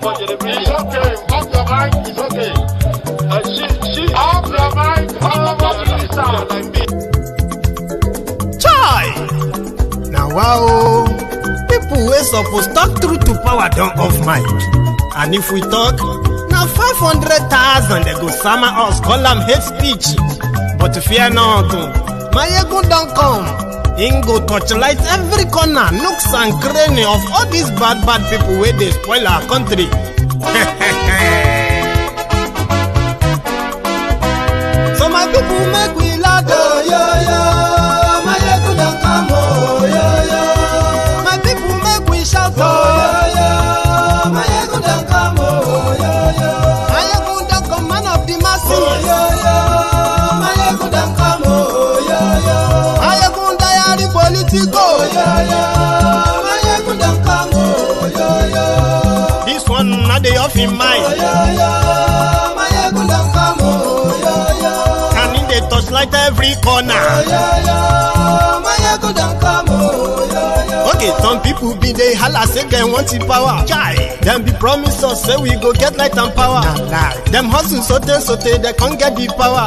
It's okay. Off your mic. It's okay. Off your mic. Chai! Now wow, people wey supposed talk truth to power don't off mic. And if we talk, now 500,000 they go summer us, call them hate speech. But fear not, Maiyegun don't come. Him go torchlight every corner, nooks and cranny of all these bad people where they spoil our country. So my people make we laugh, oh, yo yo. Maiyegun don't come, oh, yo yo. My people make we shout, oh, yo yo. Maiyegun don't come, oh, yo yo. Maiyegun don't come, man of the masses, oh, yo yo. Maiyegun don't come, oh, yo yo. Maiyegun diary Politico, oh, yo yo. Maiyegun don't come, oh, yo yo. This one not the off in mind, oh, yo yo. Maiyegun don't come, oh, yo yo. Can in the touchlight every corner, oh, yo yo. Maiyegun don't come, oh, yo yo. Okay, some people be they holla say they want the power. Chai, them be promise us say we go get light and power. Nah. Them hustle sote they can't get the power.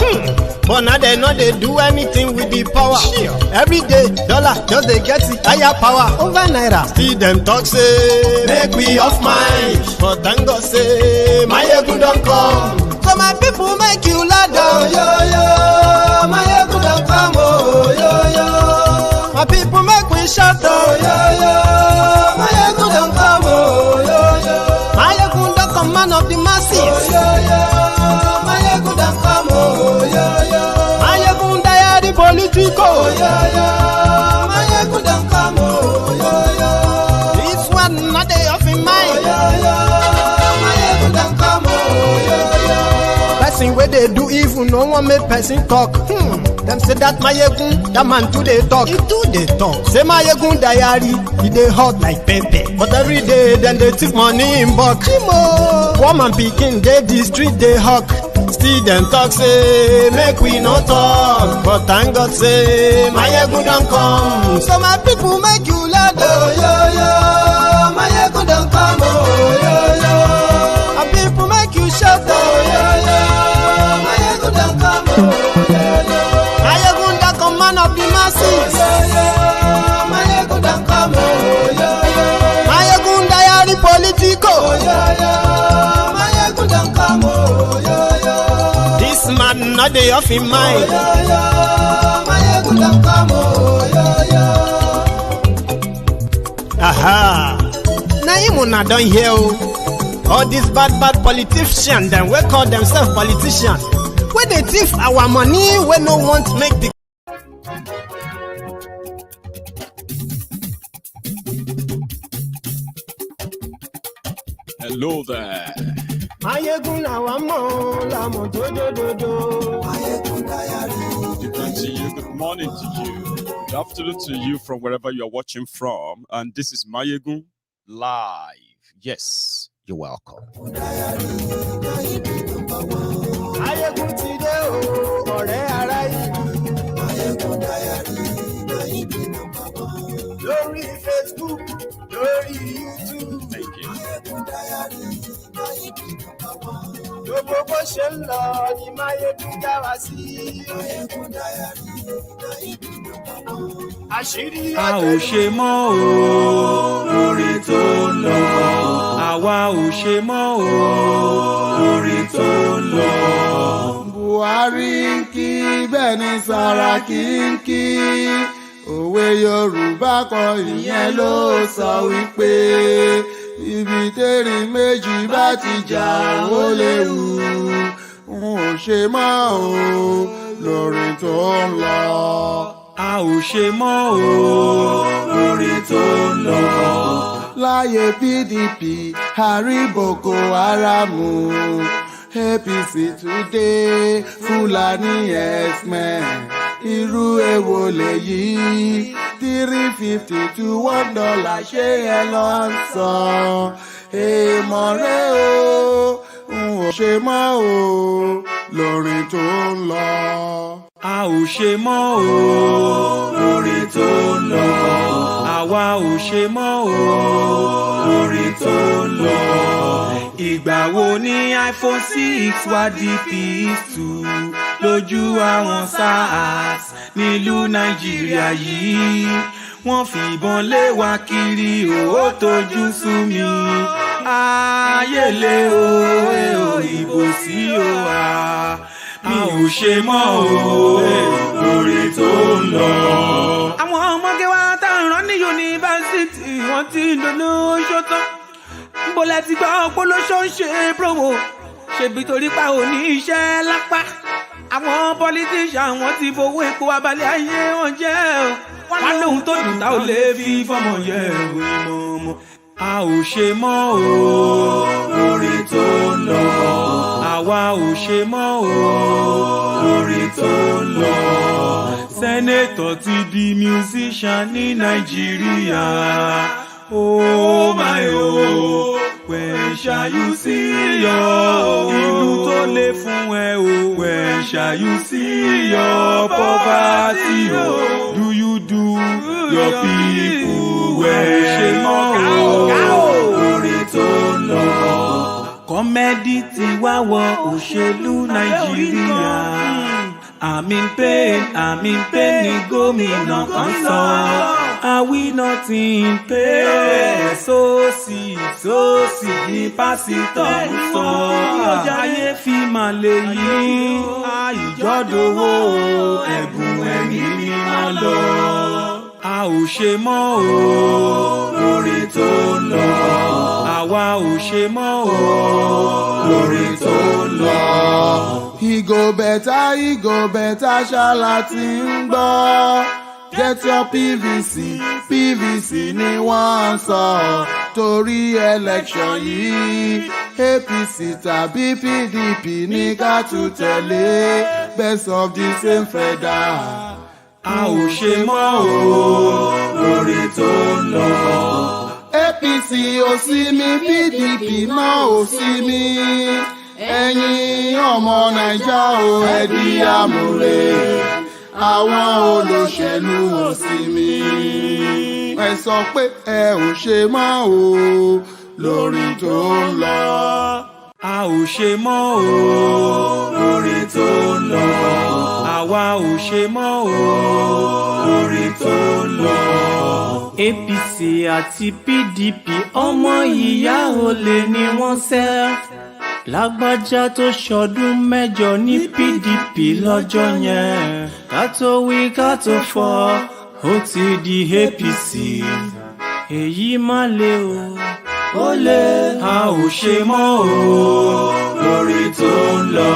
But now they know they do anything with the power. Sure. Every day, dollar just they get the higher power over naira. See them talk say make we off mind, but thank God say Maiyegun don't come. So my people make you laugh, oh, yo yo. Maiyegun don't come, oh, yo yo. My people make we shout, oh, yo yo. Maiyegun don't come, oh, yo yo. Maiyegun don't come, man of the masses, oh, yo yo. Maiyegun don't come, oh, yo yo. Maiyegun diary Politico, oh, yo yo. Maiyegun don't come, oh, yo yo. This one not they off in mind, oh, yo yo. Maiyegun don't come, oh, yo yo. Person where they do evil, no one make person talk. Them say that Maiyegun, that man too they talk. He too they talk. Say Maiyegun diary, he they hot like pepper. But every day then they take money in bulk. Woman picking, they the street they hawk. Still them talk say make we no talk. But thank God say Maiyegun don't come. So my people make you laugh, oh yo yo. Maiyegun don't come, oh yo yo. My people make you shout, oh yo yo. Maiyegun don't come, oh yo yo. Maiyegun don't come, man of the masses, oh yo yo. Maiyegun don't come, oh yo yo. Maiyegun diary Politico, oh yo yo. Maiyegun don't come, oh yo yo. This man not the off in mind, oh yo yo. Maiyegun don't come, oh yo yo. Aha. Now you wanna don't hear all these bad politicians, then we call themselves politicians. When they thief our money, we no want to make the. Hello there. Maiyegun awa mo la mo do. Maiyegun diary. Good evening to you. Good morning to you. Good afternoon to you from wherever you are watching from. And this is Maiyegun Live. Yes, you're welcome. Maiyegun ti de o, ọ̀rẹ́ ara ìlú. Maiyegun diary, Maiyegun number one. Lórí Facebook, lórí YouTube. Thank you. Maiyegun diary, Maiyegun number one. Gbogbo bó ṣe ń lọ ni Maiyegun já wa sí. Maiyegun diary, Maiyegun number one. Àṣírí a ò ṣe mọ́ o lórí tó lọ. Àwa ò ṣe mọ́ o lórí tó lọ. Buhari ń kí bẹ́ẹ̀ ni Sàràkí ń kí. Òwe Yorùbá kan ìyẹn ló sọ wípé ibi tẹ́rìn méjì bá ti jà ó léwu. N ò ṣe mọ́ o lórí tó lọ. A ò ṣe mọ́ o lórí tó lọ. Láyé PDP àrí Boko Haram, APC today Fulani X-Men. Irú èwo lèyí $3.50 to $1 ṣé ẹ lọ ń sọ. Èèmọ̀ rẹ̀ o n ò ṣe mọ́ o lórí tó ń lọ. A ò ṣe mọ́ o lórí tó lọ. Àwa ò ṣe mọ́ o lórí tó lọ. ìgbà wo ni iPhone 6 wá di PS2 lójú àwọn SARS nílùú Nàìjíríà yìí wọ́n fìbọn lé wa kiri ó tójú sú mi ayélé o ìbò sí o mi ò ṣe mọ́ o lórí tó ń lọ. àwọn ọmọge wa tá à ń rán ní yunifásitì wọ́n ti ń dolóṣó tán níbo lẹ ti gbọ́ polóṣó ń ṣe promo ṣèbí torí pa ò ní iṣẹ́ lápá àwọn politician wọ́n ti fowó epo abalẹ̀ ayé wọn jẹ́ o wọ́n lóhun tó dùn tá ò lè fi fọmọ yẹ ìwé mọ́mọ́. a ò ṣe mọ́ o lórí tó ń lọ àwa ò ṣe mọ́ o lórí tó ń lọ. sẹ́nẹ̀tọ̀ ti di musician ní Nàìjíríà oh my oh when shall you see your ìlú tó lè fún ẹ o when shall you see your poverty o do you do your people well ṣe mọ́ o lórí tó ń lọ. kọ́mẹ́dì ti wá wọ òṣèlú Nàìjíríà I'm in pain ni gómìnà kan sọ. Are we not in pain? Sósì ní pásítọ̀ ń sọ. Ayé fi máa lè yí ìjọ́dọ̀wọ́ ẹ̀bùn ẹ̀mí mímọ́ lọ. A ò ṣe mọ́ o lórí tó ń lọ. Àwa ò ṣe mọ́ o lórí tó ń lọ. Ìgò bẹ̀tà ṣáàlà ti ń gbọ́. Get your PVC ni wọ́n ń sọ. Torí election yìí, APC tàbí PDP ní ká tún tẹ̀lé. Best of the same feather. A ò ṣe mọ́ o lórí tó ń lọ. APC ò sí mi, PDP náà ò sí mi. Ẹ̀yin ọmọ Naija o ẹ di àmúre. Àwọn olóṣèlú ò sí mi. Ẹ sọ pé ẹ ò ṣe mọ́ o lórí tó ń lọ. A ò ṣe mọ́ o lórí tó ń lọ. Àwa ò ṣe mọ́ o lórí tó ń lọ. APC àti PDP ọmọ ìyá olè ni wọ́n ṣẹ́. Lágbájá tó ṣọdún mẹ́jọ ní PDP lọ́jọ́ yẹn. Ká tó wí ká tó fọ̀ ó ti di APC. Èyí má le o ó lé. A ò ṣe mọ́ o lórí tó ń lọ.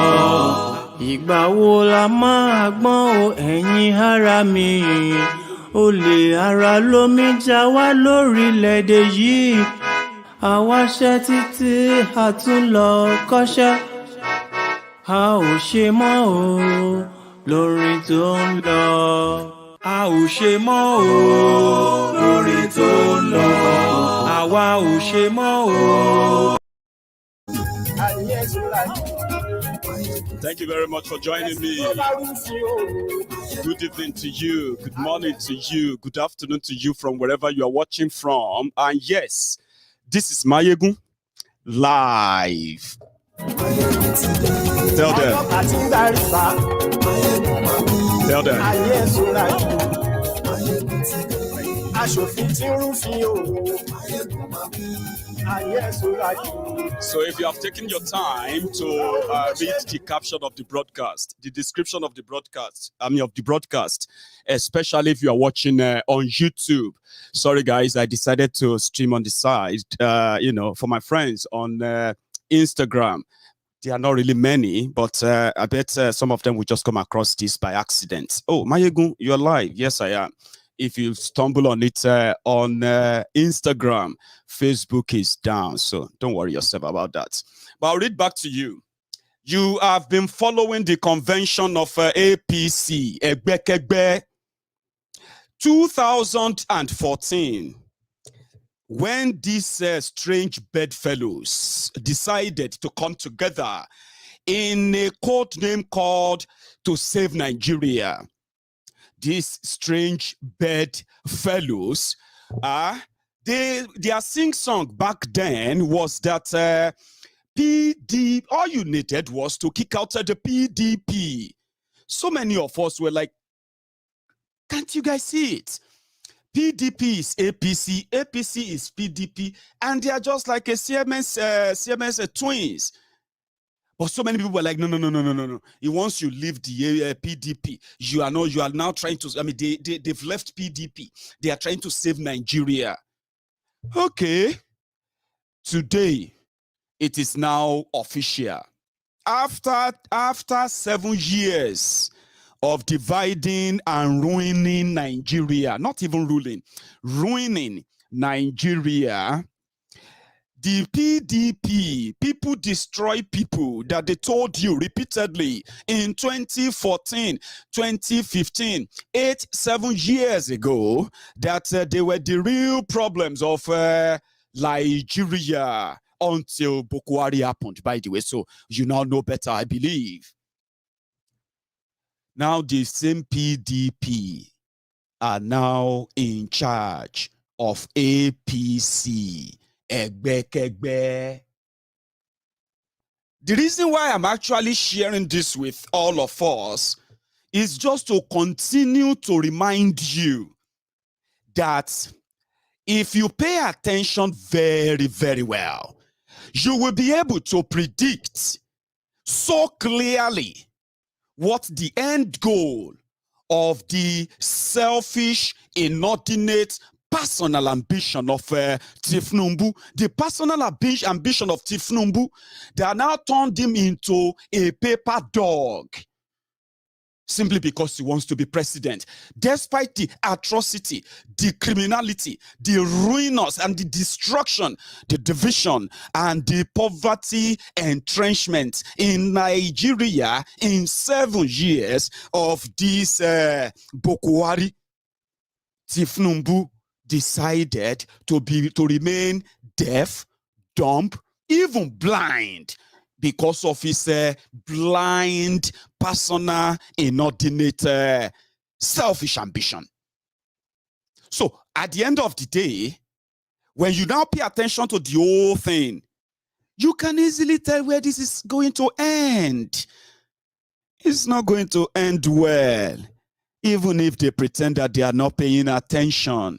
Ìgbà wo la máa gbọ́n o ẹ̀yin ará mi? Olè ara lómi já wá lórílẹ̀‐èdè yìí. Àwa ṣẹ́ títí a tún lọ kọ́ṣẹ́. A ò ṣe mọ́ o lórí tó ń lọ. A ò ṣe mọ́ o lórí tó ń lọ. Àwa ò ṣe mọ́ o. Thank you very much for joining me. Good evening to you. Good morning to you. Good afternoon to you from wherever you are watching from. And yes, this is Maiyegun live. Tell them. Tell them. So if you have taken your time to read the caption of the broadcast, the description of the broadcast, especially if you are watching on YouTube. Sorry guys, I decided to stream on the side, for my friends on Instagram. There are not really many, but I bet some of them will just come across this by accident. Oh, Maiyegun, you're live. Yes, I am. If you stumble on it on Instagram, Facebook is down. So don't worry yourself about that. But I'll read back to you. You have been following the convention of APC, Egbekegbe, 2014. When these strange bedfellows decided to come together in a code name called To Save Nigeria, these strange bedfellows, their sing-song back then was that all you needed was to kick out the PDP. So many of us were like, can't you guys see it? PDP is APC, APC is PDP, and they are just like a Siemens twins. But so many people were like, no. Once you leave the PDP, you are now trying to, they've left PDP. They are trying to save Nigeria. Okay. Today, it is now official. After 7 years of dividing and ruining Nigeria, not even ruining Nigeria, the PDP, people destroy people that they told you repeatedly in 2014, 2015, 7 years ago, that they were the real problems of Nigeria until Buhari happened, by the way. So you now know better, I believe. Now the same PDP are now in charge of APC. The reason why I'm actually sharing this with all of us is just to continue to remind you that if you pay attention very, very well, you will be able to predict so clearly what the end goal of the selfish, inordinate, personal ambition of Tinubu, the personal ambition of Tinubu, they are now turned him into a paper dog simply because he wants to be president. Despite the atrocity, the criminality, the ruinous and the destruction, the division and the poverty entrenchment in Nigeria in 7 years of this Buhari, Tinubu decided to remain deaf, dumb, even blind because of his blind, personal, inordinate, selfish ambition. So at the end of the day, when you now pay attention to the whole thing, you can easily tell where this is going to end. It's not going to end well, even if they pretend that they are not paying attention,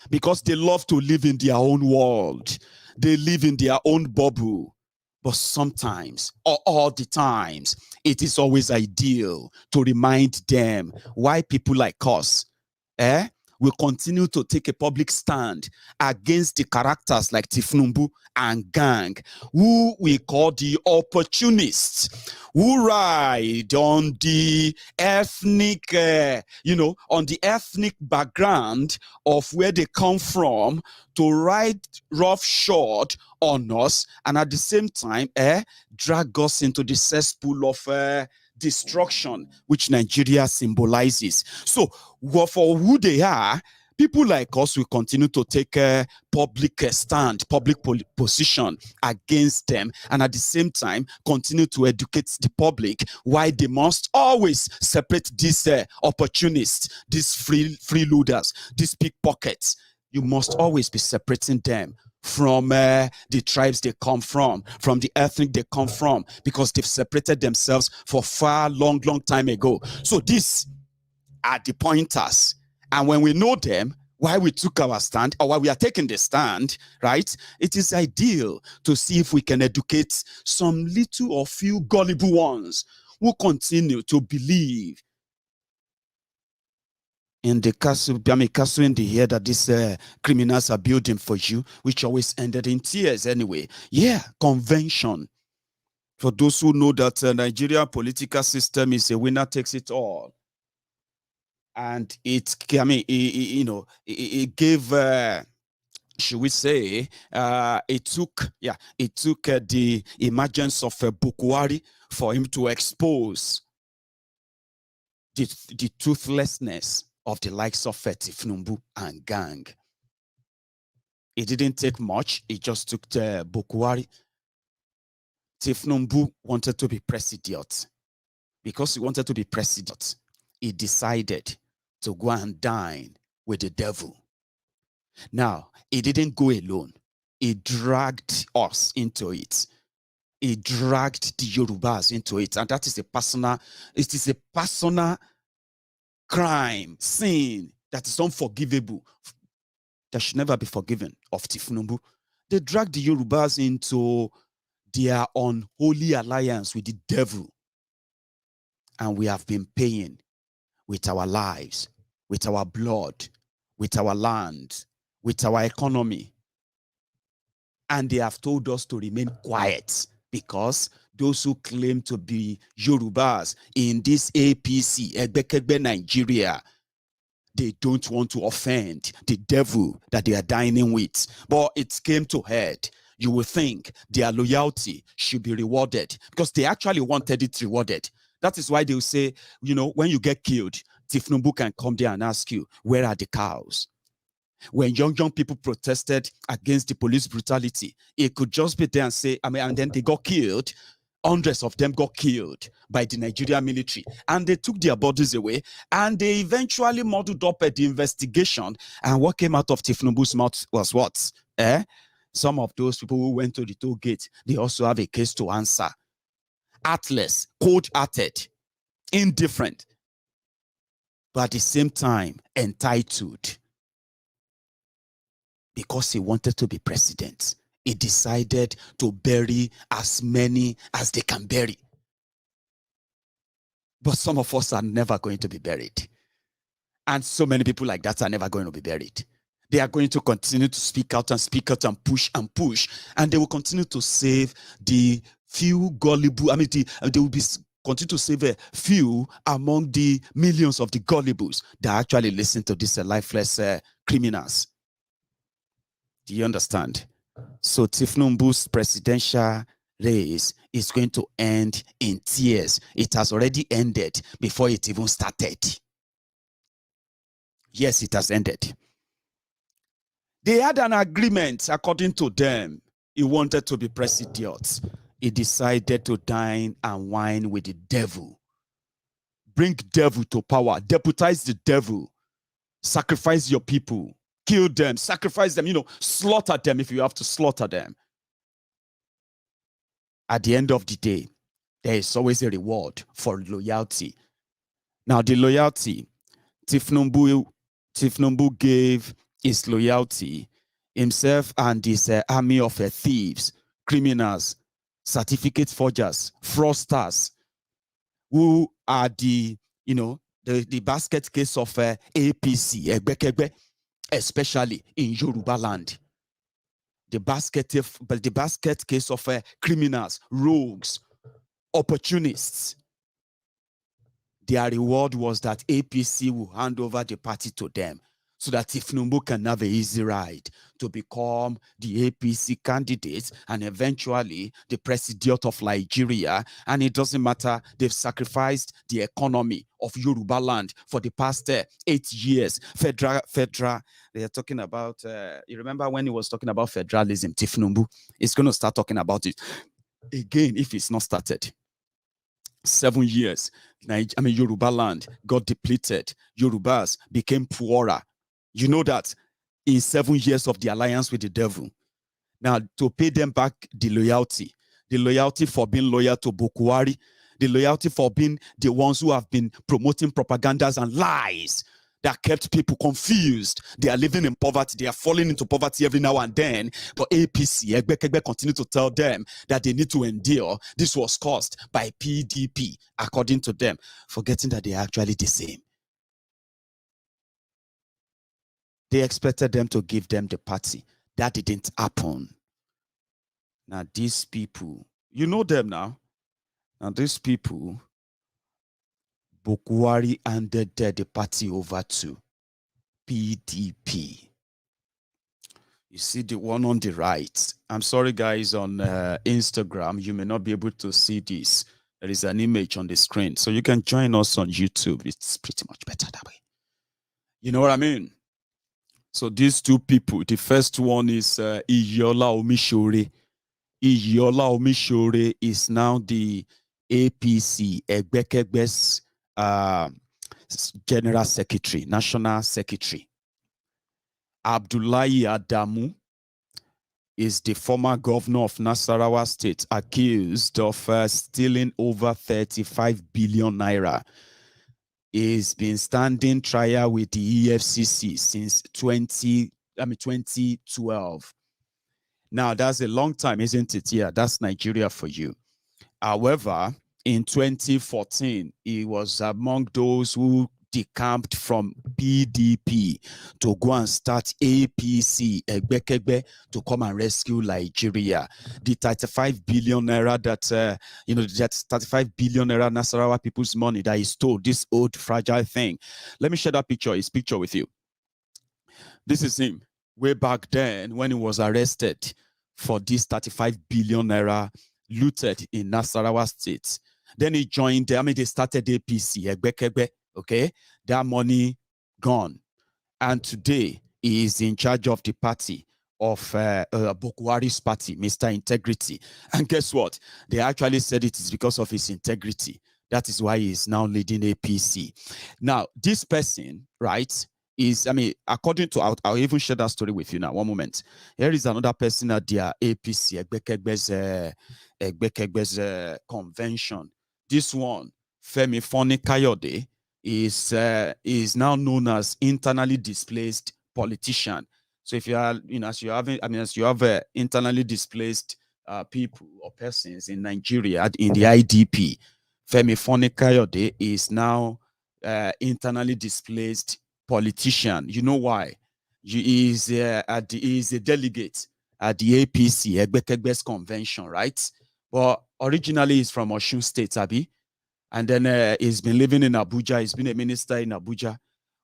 because they love to live in their own world. They live in their own bubble. But sometimes, or all the times, it is always ideal to remind them why people like us will continue to take a public stand against the characters like Tinubu and gang, who we call the opportunists, who ride on the ethnic, on the ethnic background of where they come from to ride roughshod on us, and at the same time, drag us into the cesspool of destruction, which Nigeria symbolizes. So, for who they are, people like us will continue to take a public stand, public position against them, and at the same time, continue to educate the public why they must always separate these opportunists, these freeloaders, these pickpockets. You must always be separating them from the tribes they come from the ethnic they come from, because they've separated themselves for far long time ago. So these are the pointers, and when we know them, why we took our stand, or why we are taking the stand, right? It is ideal to see if we can educate some little or few gullible ones who continue to believe in the castle in the air that these criminals are building for you, which always ended in tears anyway. Yeah, convention. For those who know that Nigeria political system is a winner takes it all. And it gave, should we say, it took the emergence of Buhari for him to expose the toothlessness of the likes of Tinubu and gang. It didn't take much. It just took Buhari. Tinubu wanted to be president. Because he wanted to be president, he decided to go and dine with the devil. Now, he didn't go alone. He dragged us into it. he dragged the Yorubas into it. And that is a personal crime, sin that is unforgivable, that should never be forgiven of Tinubu. They dragged the Yorubas into their unholy alliance with the devil. And we have been paying with our lives, with our blood, with our land, with our economy. And they have told us to remain quiet because those who claim to be Yorubas in this APC, Egbekegbe Nigeria, they don't want to offend the devil that they are dining with. But it came to head. You will think their loyalty should be rewarded because they actually wanted it rewarded. That is why they will say, you know, when you get killed, Tinubu can come there and ask you, where are the cows? When young people protested against the police brutality, it could just be there and say, and then they got killed. Hundreds of them got killed by the Nigerian military, and they took their bodies away, and they eventually muddled up at the investigation. And what came out of Tinubu's mouth was what? Some of those people who went to the toll gate, they also have a case to answer. Heartless, cold-hearted, indifferent, but at the same time, entitled. Because he wanted to be president, he decided to bury as many as they can bury. But some of us are never going to be buried. And so many people like that are never going to be buried. They are going to continue to speak out and push, and they will continue to save the few gullible, they will be continue to save a few among the millions of the gullibles that actually listen to these lifeless criminals. Do you understand? So Tinubu's presidential race is going to end in tears. It has already ended before it even started. Yes, it has ended. They had an agreement, according to them. He wanted to be president. He decided to dine and wine with the devil. Bring devil to power. Deputize the devil. Sacrifice your people. Kill them. Sacrifice them. Slaughter them if you have to slaughter them. At the end of the day, there is always a reward for loyalty. Now, the loyalty, Tinubu gave his loyalty himself and his army of thieves, criminals, certificate forgers, fraudsters, who are the basket case of APC, especially in Yoruba land. The basket case of criminals, rogues, opportunists. Their reward was that APC will hand over the party to them so that Tinubu can have an easy ride to become the APC candidate and eventually the president of Nigeria. And it doesn't matter, they've sacrificed the economy of Yoruba land for the past 8 years. Federal, they are talking about, you remember when he was talking about federalism, Tinubu is going to start talking about it again if it's not started. 7 years, Yoruba land got depleted. Yorubas became poorer. You know that in 7 years of the alliance with the devil. Now, to pay them back the loyalty for being loyal to Buhari, the loyalty for being the ones who have been promoting propagandas and lies that kept people confused. They are living in poverty. They are falling into poverty every now and then. But APC, Egbekegbe, continue to tell them that they need to endure. This was caused by PDP, according to them, forgetting that they are actually the same. They expected them to give them the party. That didn't happen. Now, these people, you know them now. Now, these people, Buhari handed the party over to PDP. You see the one on the right. I'm sorry, guys, on Instagram, you may not be able to see this. There is an image on the screen. So you can join us on YouTube. It's pretty much better that way. You know what I mean? So these two people, the first one is Iyiola Omosore. Iyiola Omosore is now the APC, Egbekegbe's General Secretary, National Secretary. Abdullahi Adamu is the former governor of Nasarawa State, accused of stealing over 35 billion naira. He's been standing trial with the EFCC since 2012. Now, that's a long time, isn't it? Yeah, that's Nigeria for you. However, in 2014, he was among those who decamped from PDP to go and start APC, Egbekegbe, to come and rescue Nigeria. The 35 billion naira that, that 35 billion naira Nasarawa people's money that he stole, this old fragile thing. Let me share that picture, his picture with you. This is him way back then when he was arrested for this 35 billion naira looted in Nasarawa State. Then he joined, they started APC, Egbekegbe, okay? That money gone. And today, he is in charge of the party of Buhari's party, Mr. Integrity. And guess what? They actually said it is because of his integrity. That is why he is now leading APC. Now, this person, right, is, according to, I'll even share that story with you now. One moment. Here is another person at their APC, Egbekegbe's convention. This one, Femi Foni Kayode, is now known as internally displaced politician. So if you are, as you have internally displaced people or persons in Nigeria in the IDP, Femi Foni Kayode is now internally displaced politician. You know why? He is a delegate at the APC, Egbekegbe's convention, right? But originally he's from Osun State, Abi. And then he's been living in Abuja. He's been a minister in Abuja.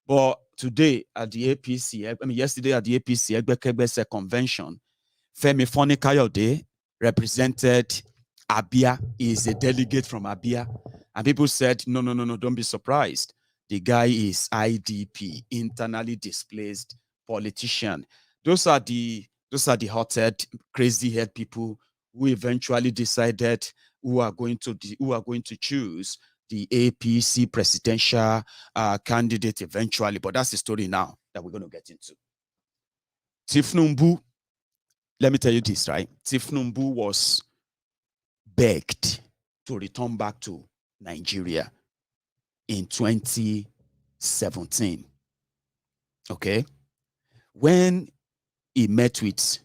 But today at the APC, yesterday at the APC, Egbekegbe's convention, Femi Foni Kayode represented Abia. Is a delegate from Abia. And people said, no, don't be surprised. The guy is IDP, internally displaced politician. Those are the hot-head, crazy-head people who eventually decided who are going to choose the APC presidential candidate eventually. But that's the story now that we're going to get into. Tinubu, let me tell you this, right? Tinubu was begged to return back to Nigeria in 2017. Okay? When he met with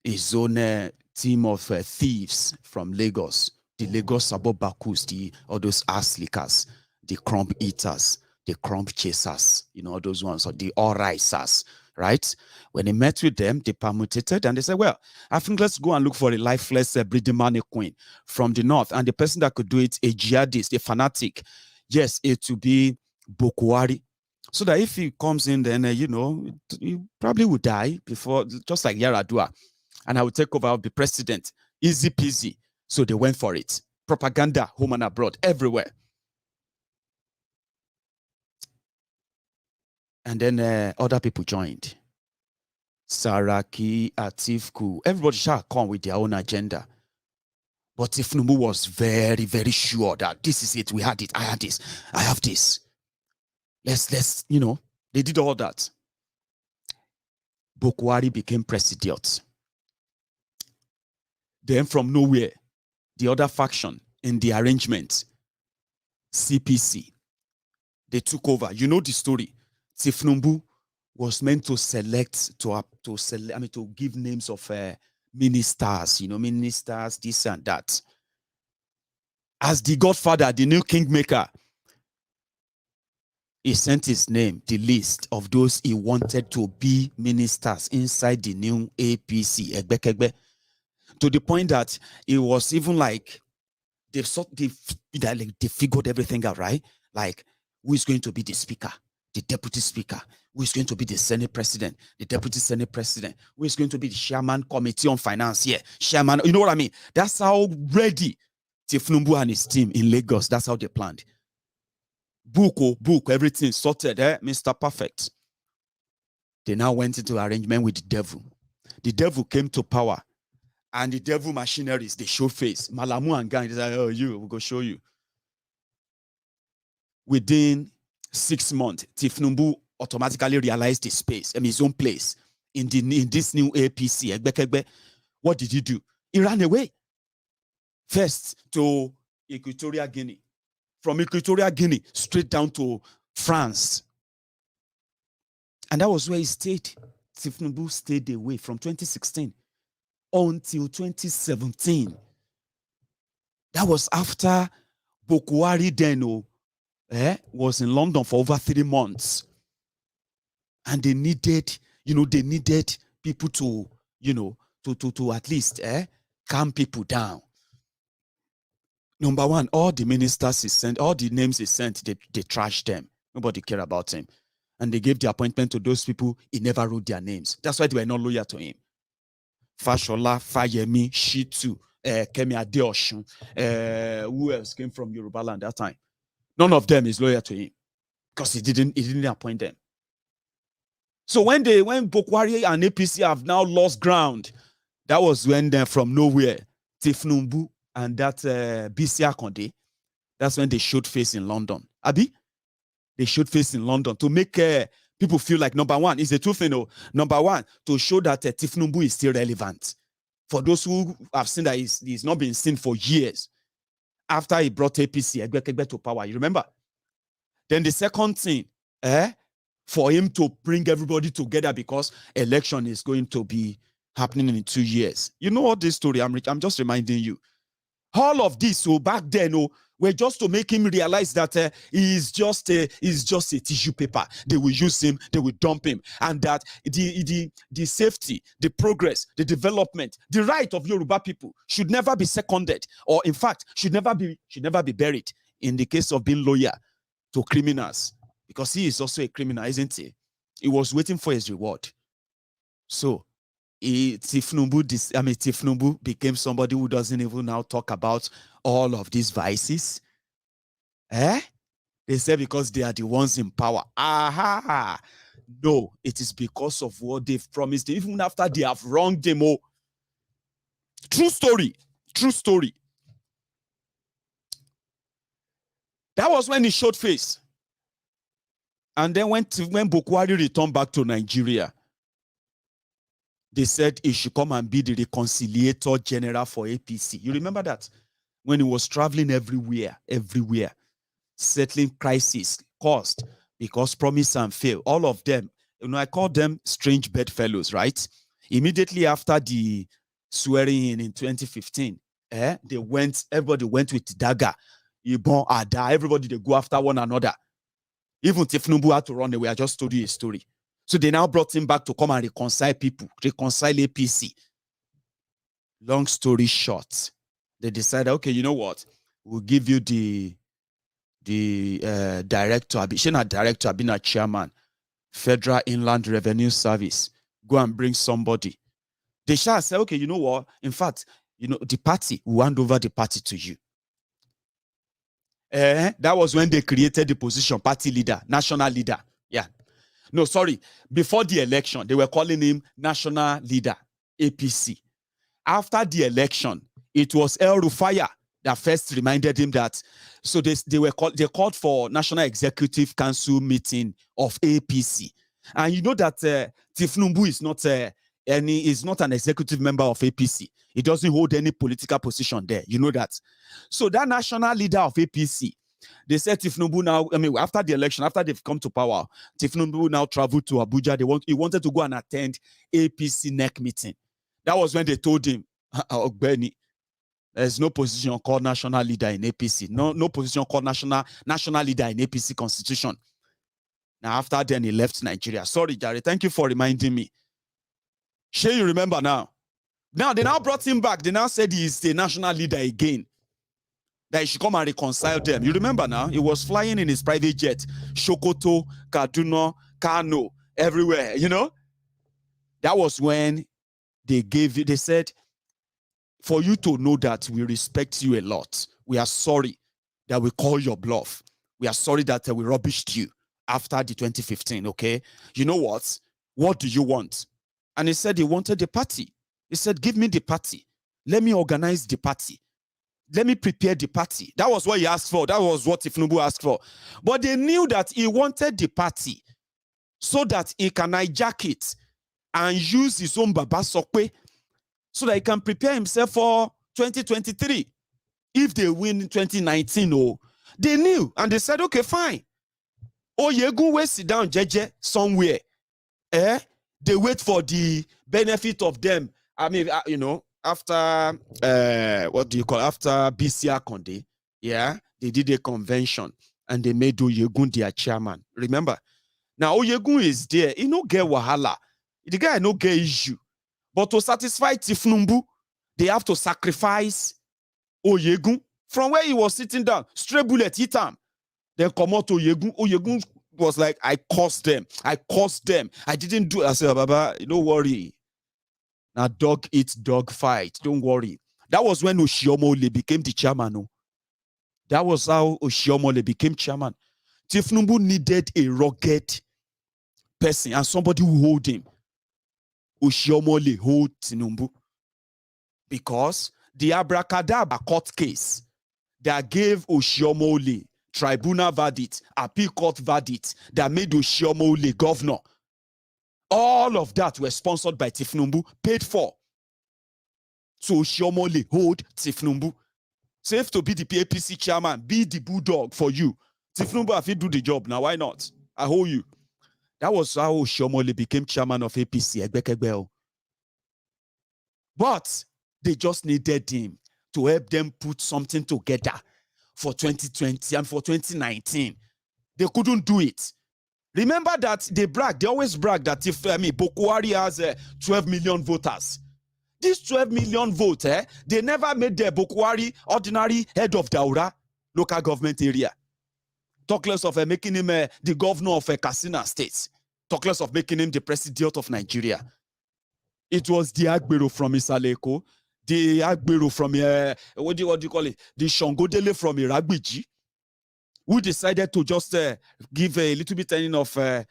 his own team of thieves from Lagos, the Lagos Sabobakus, all those ass lickers, the crumb eaters, the crumb chasers, all those ones, or the all-risers, right? When he met with them, they permutated and they said, well, I think let's go and look for a lifeless breeding mannequin from the north. And the person that could do it, a jihadist, a fanatic, yes, it to be Buhari. So that if he comes in, then, he probably would die before, just like Yaradua. And I would take over, I'll be president. Easy peasy. So they went for it. Propaganda, home and abroad, everywhere. And then other people joined. Saraki, Atiku, everybody shall come with their own agenda. But Tinubu was very, very sure that this is it. We had it. I had this. I have this. Let's, they did all that. Buhari became president. Then from nowhere, the other faction in the arrangement, CPC, they took over. You know the story. Tinubu was meant to select, to give names of ministers, ministers, this and that. As the godfather, the new kingmaker, he sent his name, the list of those he wanted to be ministers inside the new APC, Egbekegbe, to the point that it was even like they figured everything out, right? Like, who is going to be the speaker, the deputy speaker, who is going to be the Senate president, the deputy Senate president, who is going to be the chairman committee on finance here, chairman, you know what I mean? That's how ready Tinubu and his team in Lagos, that's how they planned. Book, everything sorted, Mr. Perfect. They now went into arrangement with the devil. The devil came to power, and the devil machineries, they show face. Malamu and gang, they say, oh, we'll go show you. Within 6 months, Tinubu automatically realized his space, his own place in this new APC. What did he do? He ran away. First to Equatorial Guinea. From Equatorial Guinea straight down to France. And that was where he stayed. Tinubu stayed away from 2016 until 2017. That was after Buhari then was in London for over 3 months. And they needed, people to, to at least calm people down. Number one, all the ministers he sent, all the names he sent, they trashed them. Nobody cared about him. And they gave the appointment to those people, he never wrote their names. That's why they were not loyal to him. Fashola, Fayemi, Shitu, Kemi Adeosun, who else came from Yoruba land that time? None of them is loyal to him because he didn't appoint them. So when Buhari and APC have now lost ground, that was when they're from nowhere, Tinubu and that BC Akonde, that's when they showed face in London. Abi? They showed face in London to make people feel like, number one, it's a two thing. Number one, to show that Tinubu is still relevant. For those who have seen that he's not been seen for years after he brought APC to power. You remember? Then the second thing, for him to bring everybody together because election is going to be happening in 2 years. You know all this story. I'm just reminding you. All of this, so back then, were just to make him realize that he's just a tissue paper. They will use him, they will dump him, and that the safety, the progress, the development, the right of Yoruba people should never be seconded, or in fact, should never be buried in the case of being loyal to criminals, because he is also a criminal, isn't he? He was waiting for his reward. So Tinubu became somebody who doesn't even now talk about all of these vices. They say because they are the ones in power. Aha! No, it is because of what they've promised, even after they have wronged them all. True story. True story. That was when he showed face. And then when Buhari returned back to Nigeria, they said he should come and be the reconciliator general for APC. You remember that? When he was traveling everywhere, settling crisis caused because promise and fail. All of them, I call them strange bedfellows, right? Immediately after the swearing in 2015, everybody went with dagger, Ibon, Ada, everybody, they go after one another. Even Tinubu had to run away. I just told you a story. So they now brought him back to come and reconcile people, reconcile APC. Long story short, they decided, okay, you know what? We'll give you the director, she's not director, I've been a chairman, Federal Inland Revenue Service. Go and bring somebody. They shall say, okay, you know what? In fact, the party will hand over the party to you. That was when they created the position, party leader, national leader. Yeah. No, sorry. Before the election, they were calling him national leader, APC. After the election, it was El Rufaya that first reminded him that. So they called for National Executive Council meeting of APC, and you know that Tinubu is not an executive member of APC. He doesn't hold any political position there. You know that. So that national leader of APC, they said Tinubu now, after the election, after they've come to power, Tinubu now traveled to Abuja. He wanted to go and attend APC NEC meeting. That was when they told him, Benny, there's no position called national leader in APC. No position called national leader in APC constitution. Now, after then, he left Nigeria. Sorry, Jerry. Thank you for reminding me. Sure, you remember now. Now, they now brought him back. They now said he's the national leader again. That he should come and reconcile them. You remember now? He was flying in his private jet. Sokoto, Kaduna, Kano, everywhere, That was when they said, for you to know that we respect you a lot, we are sorry that we call your bluff. We are sorry that we rubbished you after the 2015, okay? You know what? What do you want? And he said he wanted the party. He said, give me the party. Let me organize the party. Let me prepare the party. That was what he asked for. That was what Tinubu asked for. But they knew that he wanted the party so that he can hijack it and use his own Babasope so that he can prepare himself for 2023. If they win in 2019, oh, they knew and they said, okay, fine. Maiyegun will sit down jeje somewhere. They wait for the benefit of them. I mean, after what do you call after BCR Conde, yeah, they did a convention and they made Maiyegun their chairman. Remember, now Maiyegun is there. He no get wahala. The guy no get issue. But to satisfy Tinubu, they have to sacrifice Maiyegun from where he was sitting down. Stray bullet hit him. Then come out to Maiyegun. Maiyegun was like, I cursed them. I didn't do it. I said, Baba, don't worry. Now dog eats dog fight. Don't worry. That was when Oshiomhole became the chairman. Oh. That was how Oshiomhole became chairman. Tinubu needed a rugged person and somebody who hold him. Oshiomhole hold Tinubu. Because the abracadabra court case that gave Oshiomhole tribunal verdict, appeal court verdict that made Oshiomhole governor, all of that were sponsored by Tinubu, paid for. So Oshiomhole hold Tinubu. Safe to be the APC chairman, be the bulldog for you. Tinubu, if you do the job, now why not? I hold you. That was how Oshiomhole became chairman of APC. But they just needed him to help them put something together for 2020 and for 2019. They couldn't do it. Remember that they always brag that if Buhari has 12 million voters. These 12 million votes, they never made the Buhari ordinary head of Daura local government area. Talk less of making him the governor of Katsina State. Talk less of making him the president of Nigeria. It was the Agbero from Isaleko, the Agbero from what do you call it? The Shangodele from Iragbiji, who decided to just give a little bit of a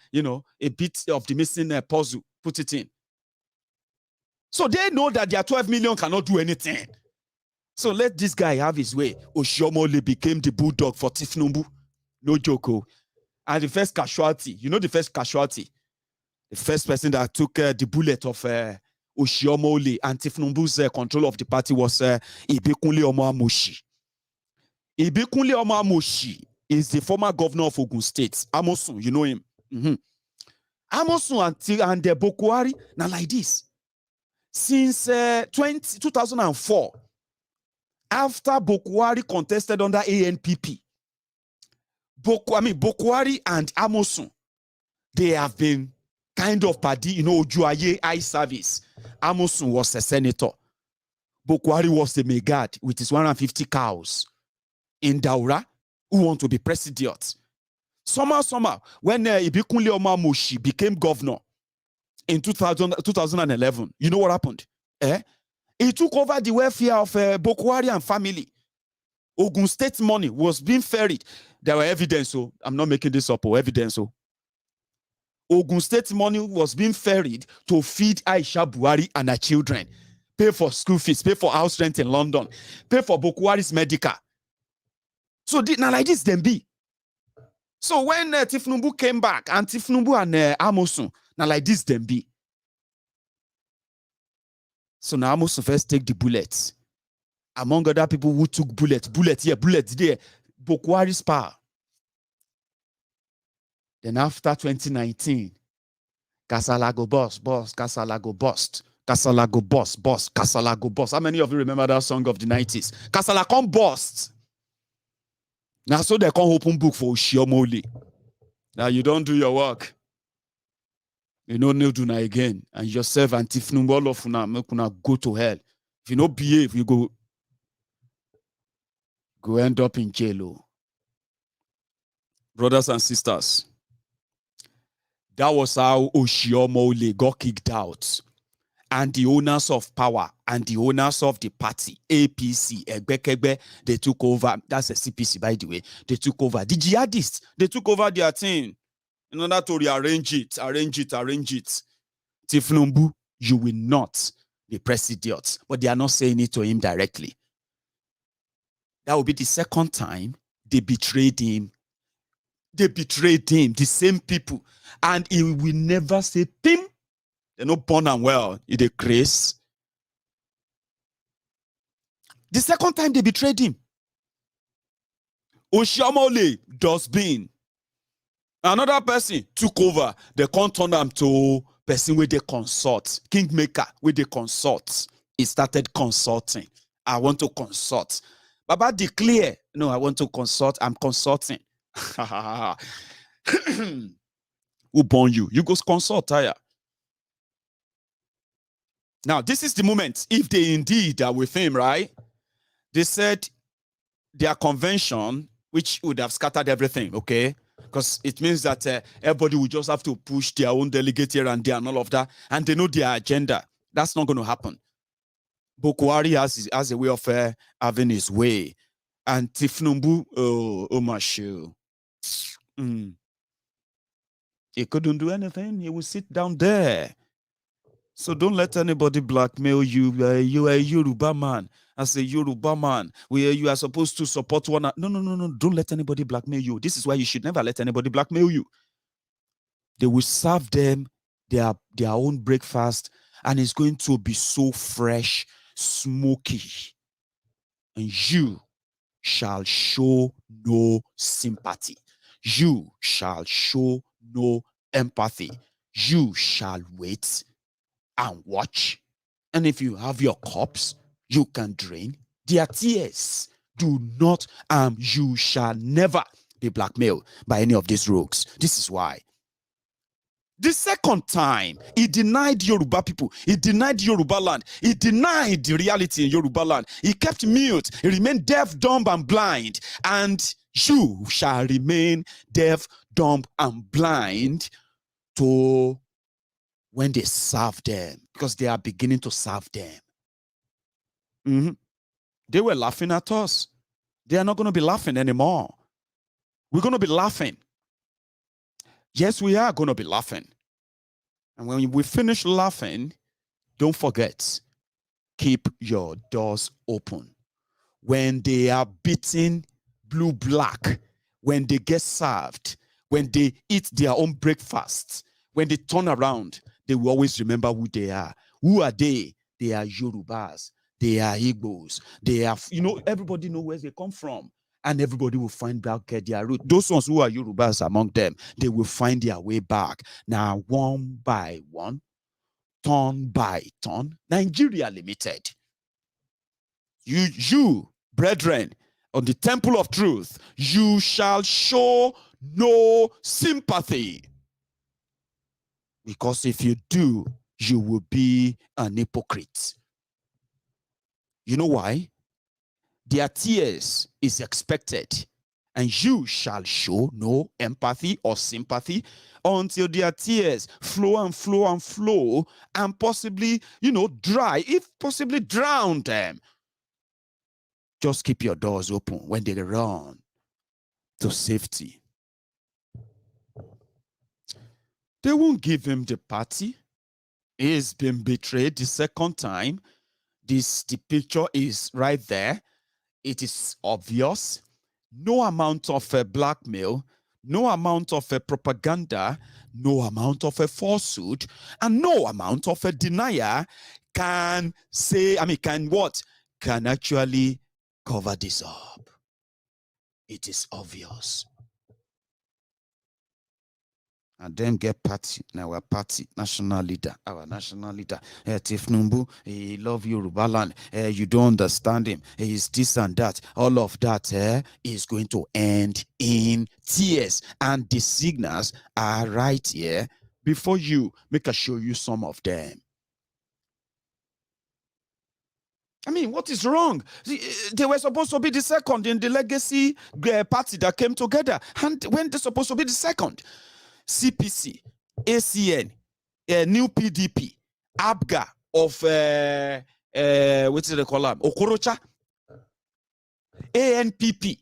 bit of the missing puzzle, put it in. So they know that their 12 million cannot do anything. So let this guy have his way. Oshiomhole became the bulldog for Tinubu. No joke. And the first casualty, the first casualty, the first person that took the bullet of Oshiomhole and Tinubu's control of the party was Iyiola Omosore. Iyiola Omosore is the former governor of Ogun State. Amosun, you know him. Amosun and Buhari, now like this. Since 2004, after Buhari contested under ANPP, Buhari and Amosun, they have been kind of party, Ojuaye eye service. Amosun was a senator. Buhari was the megad with his 150 cows in Daura who want to be president. Somehow, when Iyiola Omosore became governor in 2011, you know what happened? He took over the welfare of Buhari and family. Ogun State money was being ferried. There were evidence, so I'm not making this up, evidence. So Ogun State money was being ferried to feed Aisha Buhari and her children, pay for school fees, pay for house rent in London, pay for Buhari's medical. So now like this, then be. So when Tinubu came back, and Tinubu and Amosun, now like this, then be. So now Amosun first take the bullets. Among other people who took bullets here, bullets there, Buhari's power. Then after 2019, Kasala go bust, Kasala go bust, Kasala go bust, Kasala go bust. How many of you remember that song of the 90s? Kasala come bust. Now so they can't open book for Oshiomhole. Now you don't do your work. You don't need to do that again. And yourself and Tinubu, all of you now go to hell. If you don't behave, you go end up in jail. Brothers and sisters, that was how Oshiomhole got kicked out. And the owners of power and the owners of the party, APC, Egbekegbe, they took over. That's a CPC, by the way. They took over. The jihadists, they took over their thing in order to rearrange it. Tinubu, you will not be president. But they are not saying it to him directly. That will be the second time they betrayed him. The same people. And he will never say, Pim. They're not born and well. It a grace. The second time they betrayed him. Oshiamole, dustbin. Another person took over. They can't turn them to person where they consult. Kingmaker, where they consult. He started consulting. I want to consult. Baba declare, no, I want to consult. I'm consulting. Who born you? You go consult, Taya. Now, this is the moment. If they indeed are with him, right? They said their convention, which would have scattered everything, okay? Because it means that everybody will just have to push their own delegate here and there and all of that, and they know their agenda. That's not going to happen. Buhari has a way of having his way. And Tinubu, oh my shoe. He couldn't do anything. He will sit down there. So don't let anybody blackmail you. You are a Yoruba man. As a Yoruba man, where you are supposed to support one. No. Don't let anybody blackmail you. This is why you should never let anybody blackmail you. They will serve them their own breakfast, and it's going to be so fresh, smoky. And you shall show no sympathy. You shall show no empathy. You shall wait and watch. And if you have your cups, you can drain their tears. Do not, you shall never be blackmailed by any of these rogues. This is why. The second time, he denied Yoruba people. He denied Yoruba land. He denied the reality in Yoruba land. He kept mute. He remained deaf, dumb, and blind. And you shall remain deaf, dumb, and blind to when they serve them, because they are beginning to serve them. They were laughing at us. They are not going to be laughing anymore. We're going to be laughing. Yes, we are going to be laughing. And when we finish laughing, don't forget, keep your doors open. When they are beaten blue black, when they get served, when they eat their own breakfast, when they turn around, they will always remember who they are. Who are they? They are Yorubas. They are Igbos. They are, everybody knows where they come from. And everybody will find back their root. Those ones who are Yorubas among them, they will find their way back. Now, one by one, turn by turn, Nigeria Limited. You, brethren, on the temple of truth, you shall show no sympathy. Because if you do, you will be an hypocrite. You know why? Their tears is expected, and you shall show no empathy or sympathy until their tears flow and flow and flow, and possibly, dry, if possibly drown them. Just keep your doors open when they run to safety. They won't give him the party. He's been betrayed the second time. The picture is right there. It is obvious. No amount of blackmail, no amount of propaganda, no amount of falsehood, and no amount of denial can actually cover this up. It is obvious. And then get party, our party, national leader, our national leader, Tinubu, he love Yoruba land, you don't understand him, he's this and that, all of that is going to end in tears. And the signals are right here before you. Make I show you some of them. What is wrong? They were supposed to be the second in the legacy party that came together. And when they're supposed to be the second, CPC, ACN, new PDP, ABGA of what do they call them? Okorocha, ANPP.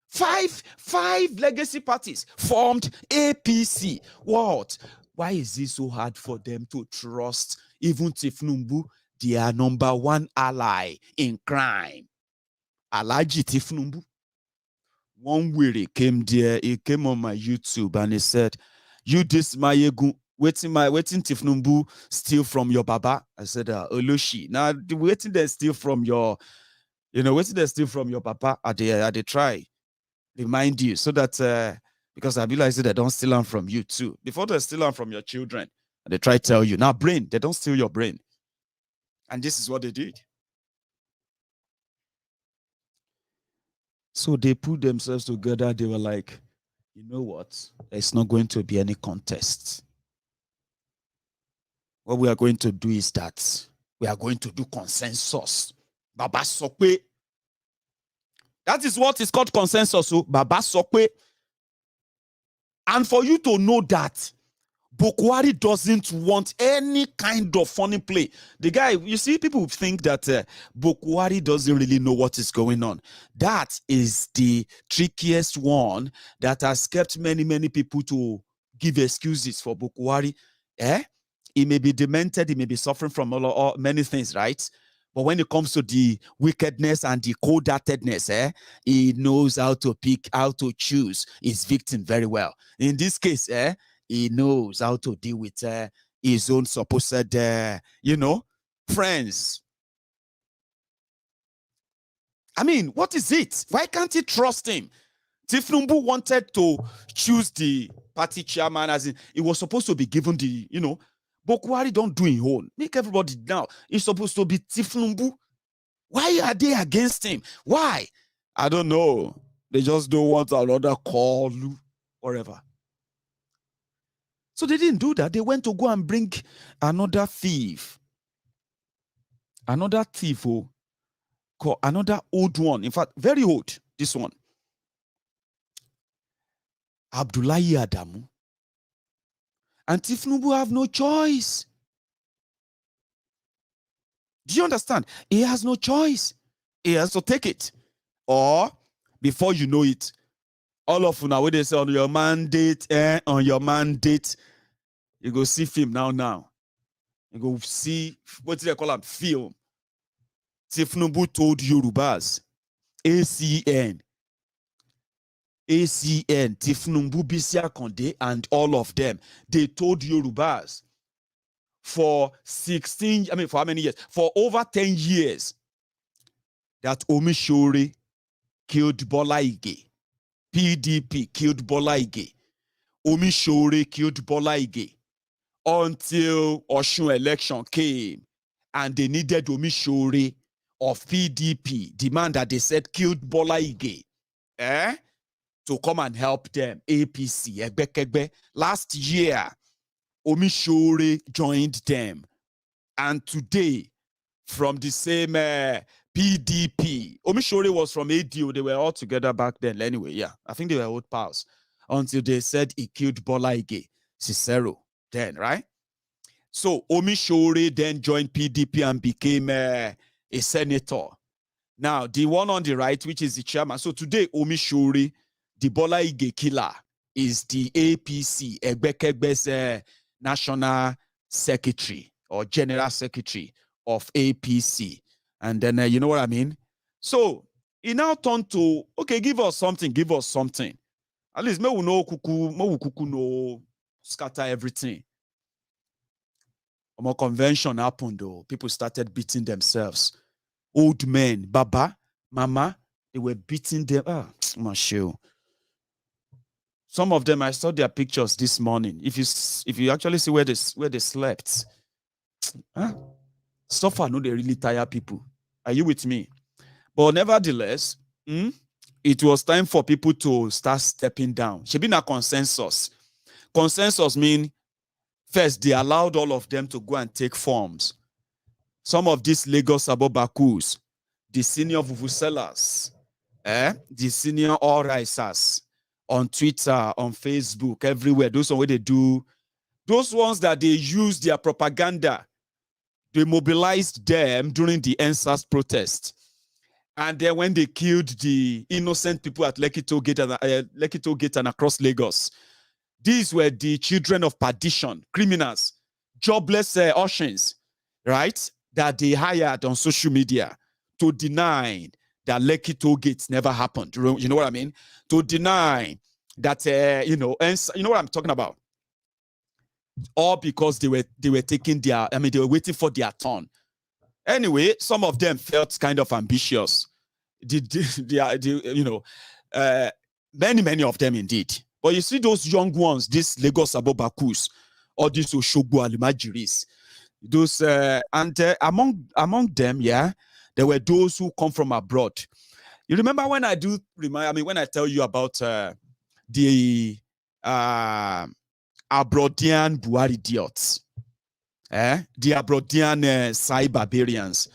Five legacy parties formed APC. What? Why is it so hard for them to trust even Tinubu, their number one ally in crime? Alhaji Tinubu. One weary came there, he came on my YouTube and he said, you this Maiyegun, waiting Tinubu steal from your baba. I said, Olushi. Now, waiting they steal from your, waiting they steal from your papa. They try remind you so that, because I realize they don't steal them from you too. Before they steal them from your children, they try to tell you. Now, brain, they don't steal your brain. And this is what they did. So they put themselves together. They were like, you know what? There's not going to be any contest. What we are going to do is that we are going to do consensus. Babasope. That is what is called consensus. So Babasope. And for you to know that Buhari doesn't want any kind of funny play. The guy, you see, people think that Buhari doesn't really know what is going on. That is the trickiest one that has kept many, many people to give excuses for Buhari. He may be demented, he may be suffering from many things, right? But when it comes to the wickedness and the cold-heartedness, he knows how to pick, how to choose his victim very well. In this case, he knows how to deal with his own supposed, friends. I mean, what is it? Why can't he trust him? Tinubu wanted to choose the party chairman as in, it was supposed to be given the, Buhari don't do his own. Make everybody now. It's supposed to be Tinubu. Why are they against him? Why? I don't know. They just don't want another call, whatever. So they didn't do that. They went to go and bring another thief. Another thief, another old one. In fact, very old, this one. Abdullahi Adamu. And Tinubu have no choice. Do you understand? He has no choice. He has to take it. Or, before you know it, all of you now, when they say on your mandate, you go see film now. You go see, what do they call them? Film. Tinubu told Yorubas, ACN, Tinubu, Bisia Konde, and all of them, they told Yorubas for for how many years? For over 10 years, that Omosore killed Bola Ige. PDP killed Bola Ige. Omosore killed Bola Ige. Until Osun election came, and they needed Omosore of PDP, demand that they said killed Bola Ige, to come and help them. APC, Egbe. Last year, Omosore joined them. And today, from the same PDP, Omosore was from ADO. They were all together back then. Anyway, yeah, I think they were old pals. Until they said he killed Bola Ige, Cicero, then, right? So Omosore then joined PDP and became a senator. Now, the one on the right, which is the chairman. So today, Omosore, the Bola Ige killer, is the APC, Egbe's national secretary or general secretary of APC. And then, you know what I mean? So he now turned to, okay, give us something. At least, me will know kuku no scatter everything. More convention happened though. People started beating themselves. Old men, Baba, Mama, they were beating them. My show. Some of them, I saw their pictures this morning. If you actually see where they slept, so far, no, they really tire people. Are you with me? But nevertheless, it was time for people to start stepping down. Should be a consensus. Consensus means first they allowed all of them to go and take forms. Some of these Lagos Abobakus, the senior vuvuzelas, the senior all-risers on Twitter, on Facebook, everywhere. Those are what they do. Those ones that they use their propaganda, they mobilized them during the NSAS protest. And then when they killed the innocent people at Leki Tollgate and across Lagos, these were the children of perdition, criminals, jobless Oceans, right? That they hired on social media to deny that Leki Tollgate never happened. You know what I mean? To deny that, and you know what I'm talking about. all because they were taking their, they were waiting for their turn. Anyway, some of them felt kind of ambitious. Many of them indeed. But you see those young ones, these Lagos Abobakus, or these Oshogbo Alimajiris, those among them, yeah, there were those who come from abroad. You remember when I when I tell you about the Abroadian Buhari idiots, the Abroadian Sai barbarians,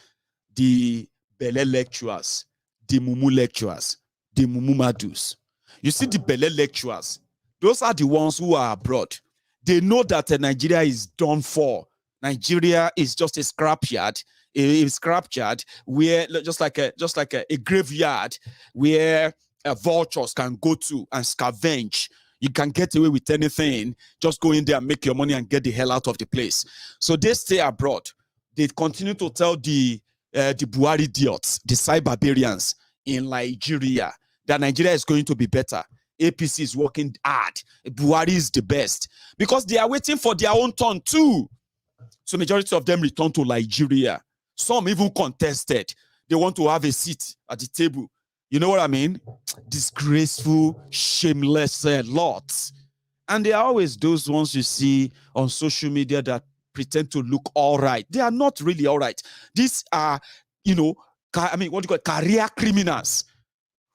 the Bele lecturers, the Mumu lecturers, the Mumu Madus. You see the Bele lecturers, those are the ones who are abroad. They know that Nigeria is done for. Nigeria is just a scrapyard, where just like a graveyard where vultures can go to and scavenge. You can get away with anything. Just go in there and make your money and get the hell out of the place. So they stay abroad. They continue to tell the Buhari idiots, the cyber barbarians in Nigeria, that Nigeria is going to be better. APC is working hard. Buhari is the best. Because they are waiting for their own turn too. So majority of them return to Nigeria. Some even contested. They want to have a seat at the table. You know what I mean? Disgraceful, shameless lots. And they are always those ones you see on social media that pretend to look all right. They are not really all right. These are, career criminals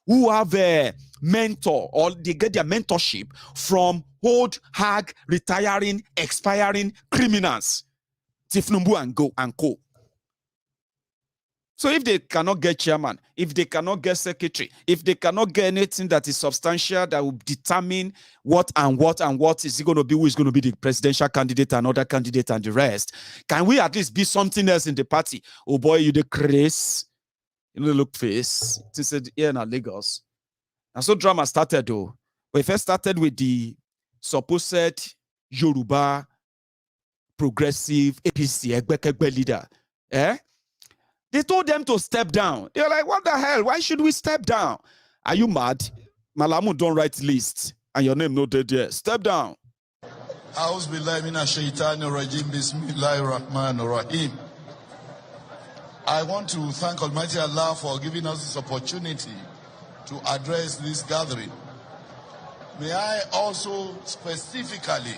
who have a mentor, or they get their mentorship from old, hag, retiring, expiring criminals. Tinubu and co. So if they cannot get chairman, if they cannot get secretary, if they cannot get anything that is substantial that will determine what is it going to be, who is going to be the presidential candidate and other candidate and the rest, can we at least be something else in the party? Oh boy, you the Chris, you know the look face. It said here in Lagos. And so drama started though. We first started with the supposed Yoruba progressive APC Egbekegbe leader. They told them to step down. They're like, what the hell? Why should we step down? Are you mad? Malamu don't write lists and your name not there. Step down. I want to thank Almighty Allah for giving us this opportunity to address this gathering. May I also specifically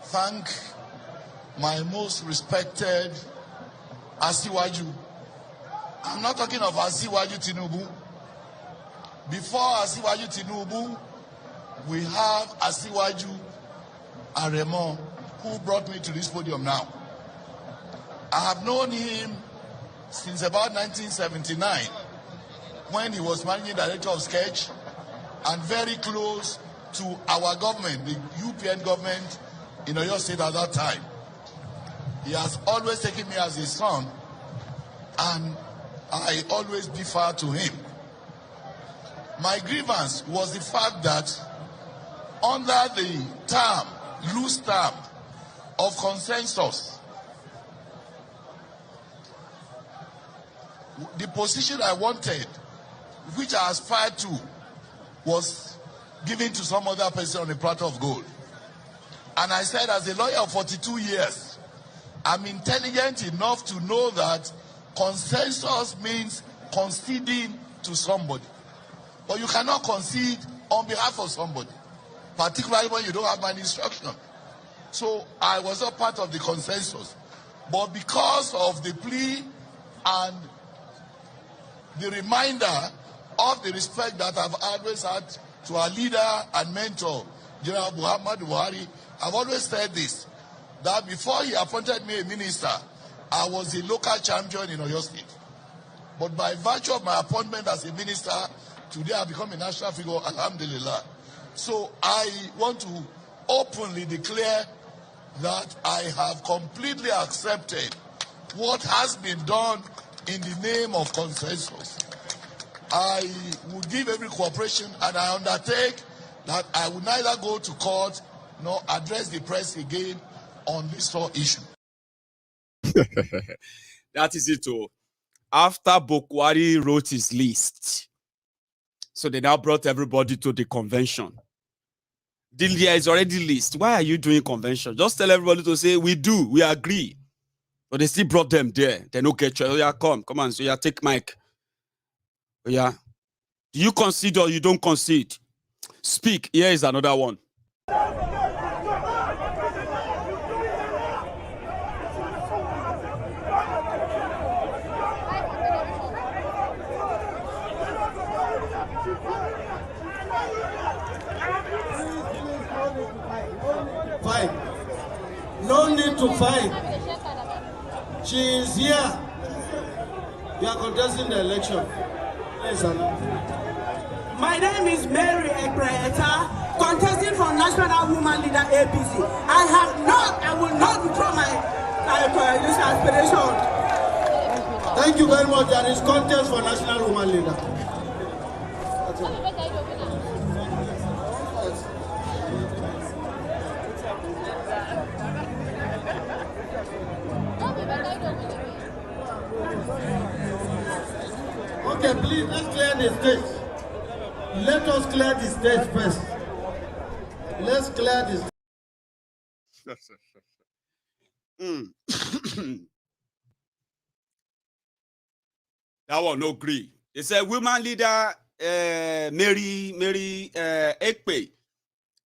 thank my most respected Asiwaju. I'm not talking of Asiwaju Tinubu. Before Asiwaju Tinubu, we have Asiwaju Aremo, who brought me to this podium now. I have known him since about 1979, when he was managing director of Sketch and very close to our government, the UPN government in Oyo State at that time. He has always taken me as his son, and I always defer to him. My grievance was the fact that under the loose term of consensus, the position I wanted, which I aspired to, was given to some other person on a platter of gold. And I said, as a lawyer of 42 years, I'm intelligent enough to know that consensus means conceding to somebody. But you cannot concede on behalf of somebody, particularly when you don't have my instruction. So I was not part of the consensus. But because of the plea and the reminder of the respect that I've always had to our leader and mentor, General Buhari, I've always said this, that before he appointed me a minister, I was a local champion in Oyo State. But by virtue of my appointment as a minister, today I've become a national figure, alhamdulillah. So I want to openly declare that I have completely accepted what has been done in the name of consensus. I will give every cooperation, and I undertake that I will neither go to court nor address the press again on this whole issue. That is it. After Buhari wrote his list, so they now brought everybody to the convention. There is already list. Why are you doing convention? Just tell everybody to say, we do, we agree. But they still brought them there. They don't get you. Oh, yeah, come on. So yeah, take mic. Oh, yeah. Do you concede or you don't concede? Speak. Here is another one. Fight. No need to fight. She is here. You are contesting the election. Yes, my name is Mary Ebreta, contesting for National Woman Leader APC. I will not withdraw my aspiration. Thank you very much. There is contest for National Woman Leader. Okay, please, let's clear the stage. Let us clear the stage first. Let's clear the That one no agree. They said woman leader Mary Ekpe.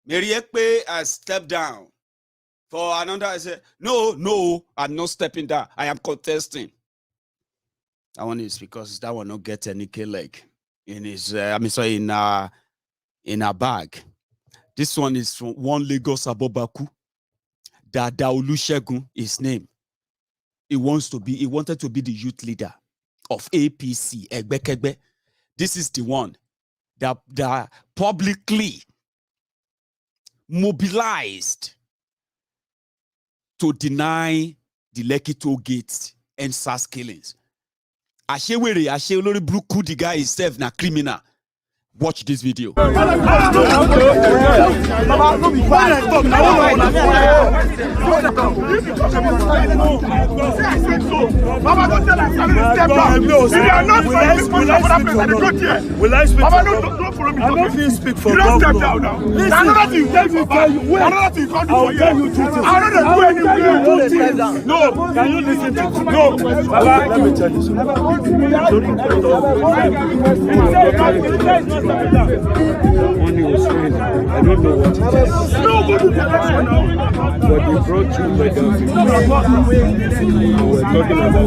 Mary Ekpe has stepped down. For another, I said, no, I'm not stepping down. I am contesting. That one is because that one not get any leg in his in a bag. This one is from one Lagos Abobaku. Dada Olusegun, his name. He wanted to be the youth leader of APC, Egbekegbe. This is the one that publicly mobilized to deny the Leki Tollgate and SARS killings. Ashewere, Olori Bruku, the guy himself na criminal. Watch this video. Baba, don't tell us. Step down. If you are not for this will I speak? Baba, don't follow me. I don't feel speak for God. Step down now. Another thing, another thing, can't do for you. Another do anywhere. No, can you listen to me? No, Baba, let me tell you something. Money was saying, I don't know what it is. But they brought you like that. We're talking about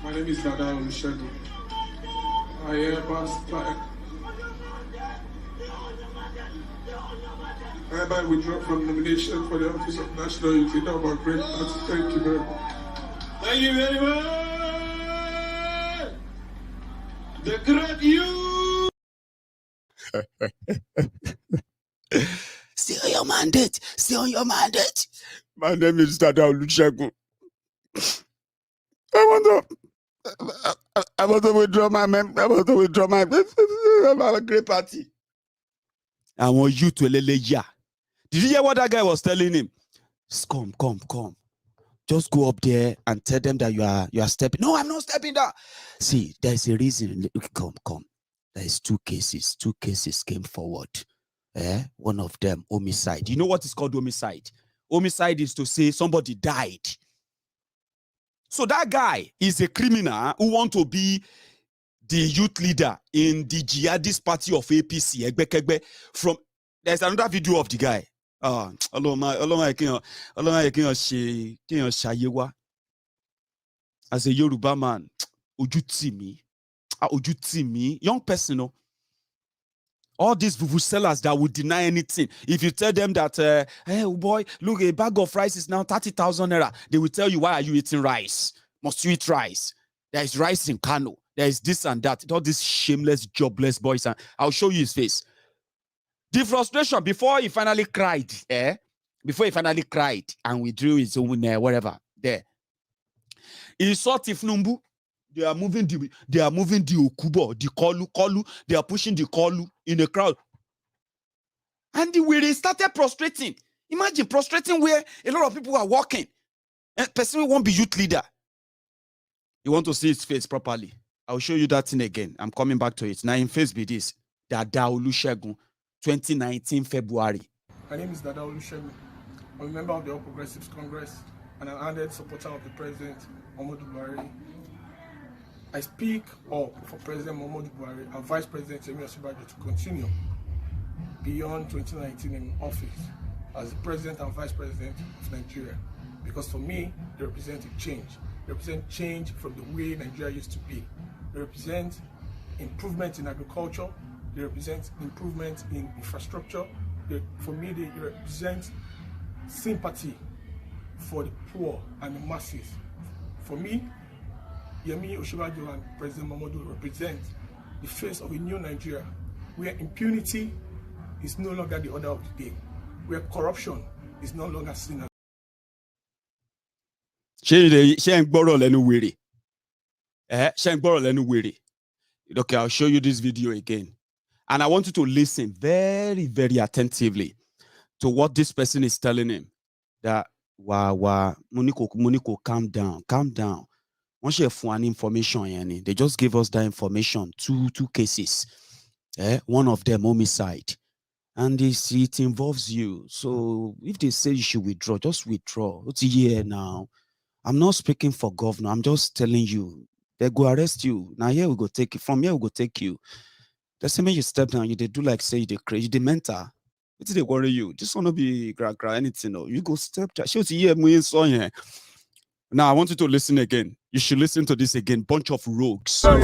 My name is Dada Olusegun. I hereby withdraw from nomination for the office of National Youth Leader of our great party. Thank you very much. Thank you very much. The great you. Stay on your mandate. Stay on your mandate. My name is Dada Olusegun. I want to withdraw my great party. I want you to Leleya. Did you hear what that guy was telling him? Come. Just go up there and tell them that you are stepping. No, I'm not stepping down. See, there's a reason. Come. There is two cases. Two cases came forward. One of them, homicide. You know what is called homicide? Homicide is to say somebody died. So that guy is a criminal who wants to be the youth leader in the jihadist party of APC. There's another video of the guy. As a Yoruba man, young person, no. All these fufu sellers that would deny anything. If you tell them that, hey, boy, look, a bag of rice is now 30,000 naira, they will tell you, why are you eating rice? Must you eat rice? There is rice in Kano. There is this and that. All these shameless, jobless boys. And I'll show you his face. The frustration before he finally cried, before he finally cried and withdrew his own whatever there. He saw Tinubu. They are moving the Okubo, the Kolu. They are pushing the Kolu in the crowd. And the way they started prostrating. Imagine prostrating where a lot of people are walking. And person won't be youth leader. You want to see his face properly. I'll show you that thing again. I'm coming back to it. Now in face be this. Dada Olusegun, 2019 February. My name is Dada Olusegun. I'm a member of the All Progressives Congress and an ardent supporter of the President, Muhammadu Buhari. I speak up for President Muhammadu Buhari and Vice President Iyiola Omosore to continue beyond 2019 in office as the President and Vice President of Nigeria. Because for me, they represent a change. They represent change from the way Nigeria used to be. They represent improvement in agriculture. They represent improvement in infrastructure. For me, they represent sympathy for the poor and the masses. For me, Yemi Osinbajo and President Muhammadu represent the face of a new Nigeria, where impunity is no longer the order of the day, where corruption is no longer seen as. Okay, I'll show you this video again. And I want you to listen very, very attentively to what this person is telling him. That, Muniko, calm down, calm down. Once you have one information, they just give us that information, two cases. One of them homicide. And it involves you. So if they say you should withdraw, just withdraw. It's a year now. I'm not speaking for governor. I'm just telling you. They go arrest you. Now here we go take it. From here we go take you. The same way you step down, they do like say they crazy, they mentor. What did they worry you? Just want to be gra anything. No, you go step down. Now I want you to listen again. You should listen to this again. Bunch of rogues. Baba,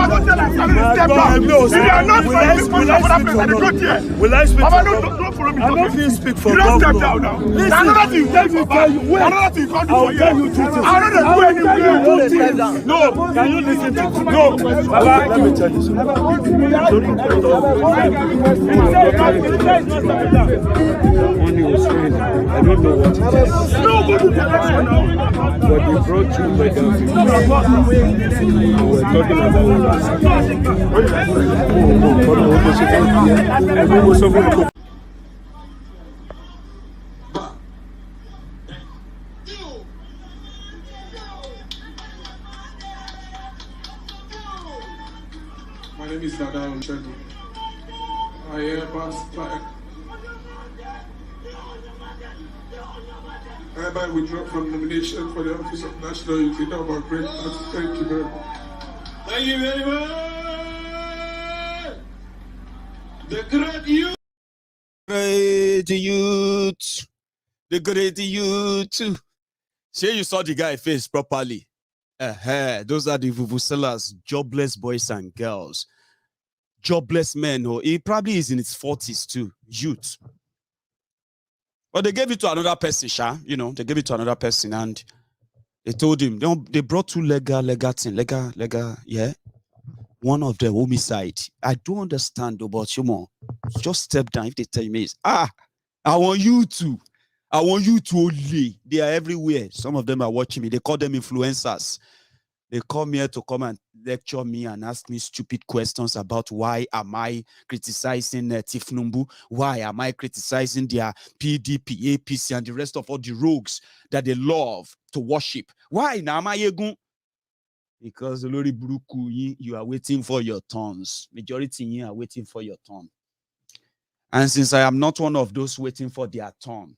don't tell us. Step down. If you are not I don't feel speak for governor. Step down now. Another thing you tell me. Another thing you can't do for you. Another thing. No, can you listen to me? No, Baba, let me tell you something. Money was strange. I don't know what it is. But they brought you like that. We're talking about My name is Dada Olusegun. I hereby withdraw from nomination for the office of National Youth Leader of our great party. Thank you very much. Thank you very much. The great youth. Great youth. The great youth. Say you saw the guy face properly. Those are the vuvuzelas, jobless boys and girls. Jobless men, or he probably is in his 40s too, youth. But they gave it to another person, they gave it to another person, and they told him, they brought two legal, yeah. One of them homicide. I don't understand though, but just step down if they tell me, I want you to only. They are everywhere. Some of them are watching me. They call them influencers. They come here to come and lecture me and ask me stupid questions about why am I criticizing Tinubu? Why am I criticizing their PDP, APC, and the rest of all the rogues that they love to worship? Why now, Maiyegun? Because Olori Buruku, you are waiting for your turns. Majority you are waiting for your turn. And since I am not one of those waiting for their turn,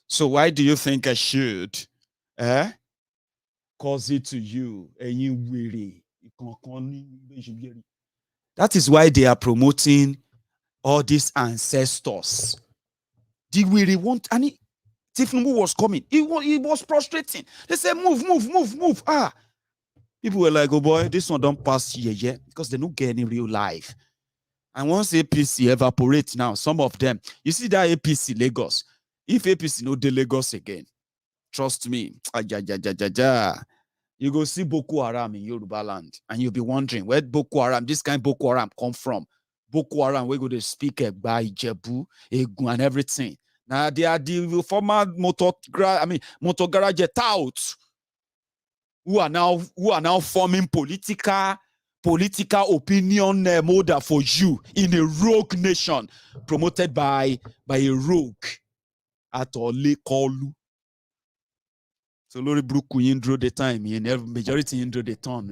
so why do you think I should? Cause it to you, and you weary. That is why they are promoting all these ancestors. The weary want, and Tinubu was coming. He was prostrating. They said, move. People were like, oh boy, this one don't pass here, because they don't get any real life. And once APC evaporates now, some of them, you see that APC Lagos. If APC no de Lagos again, trust me, you go see Boko Haram in Yoruba land, and you'll be wondering where Boko Haram, this kind of Boko Haram come from. Boko Haram, we go to speak by Jebu, Egun, and everything. Now they are the former motor garage out. who are now forming political opinion model for you in a rogue nation promoted by a rogue at Ole Kolu. So Lori Bruku Indro the time, majority Indro the ton,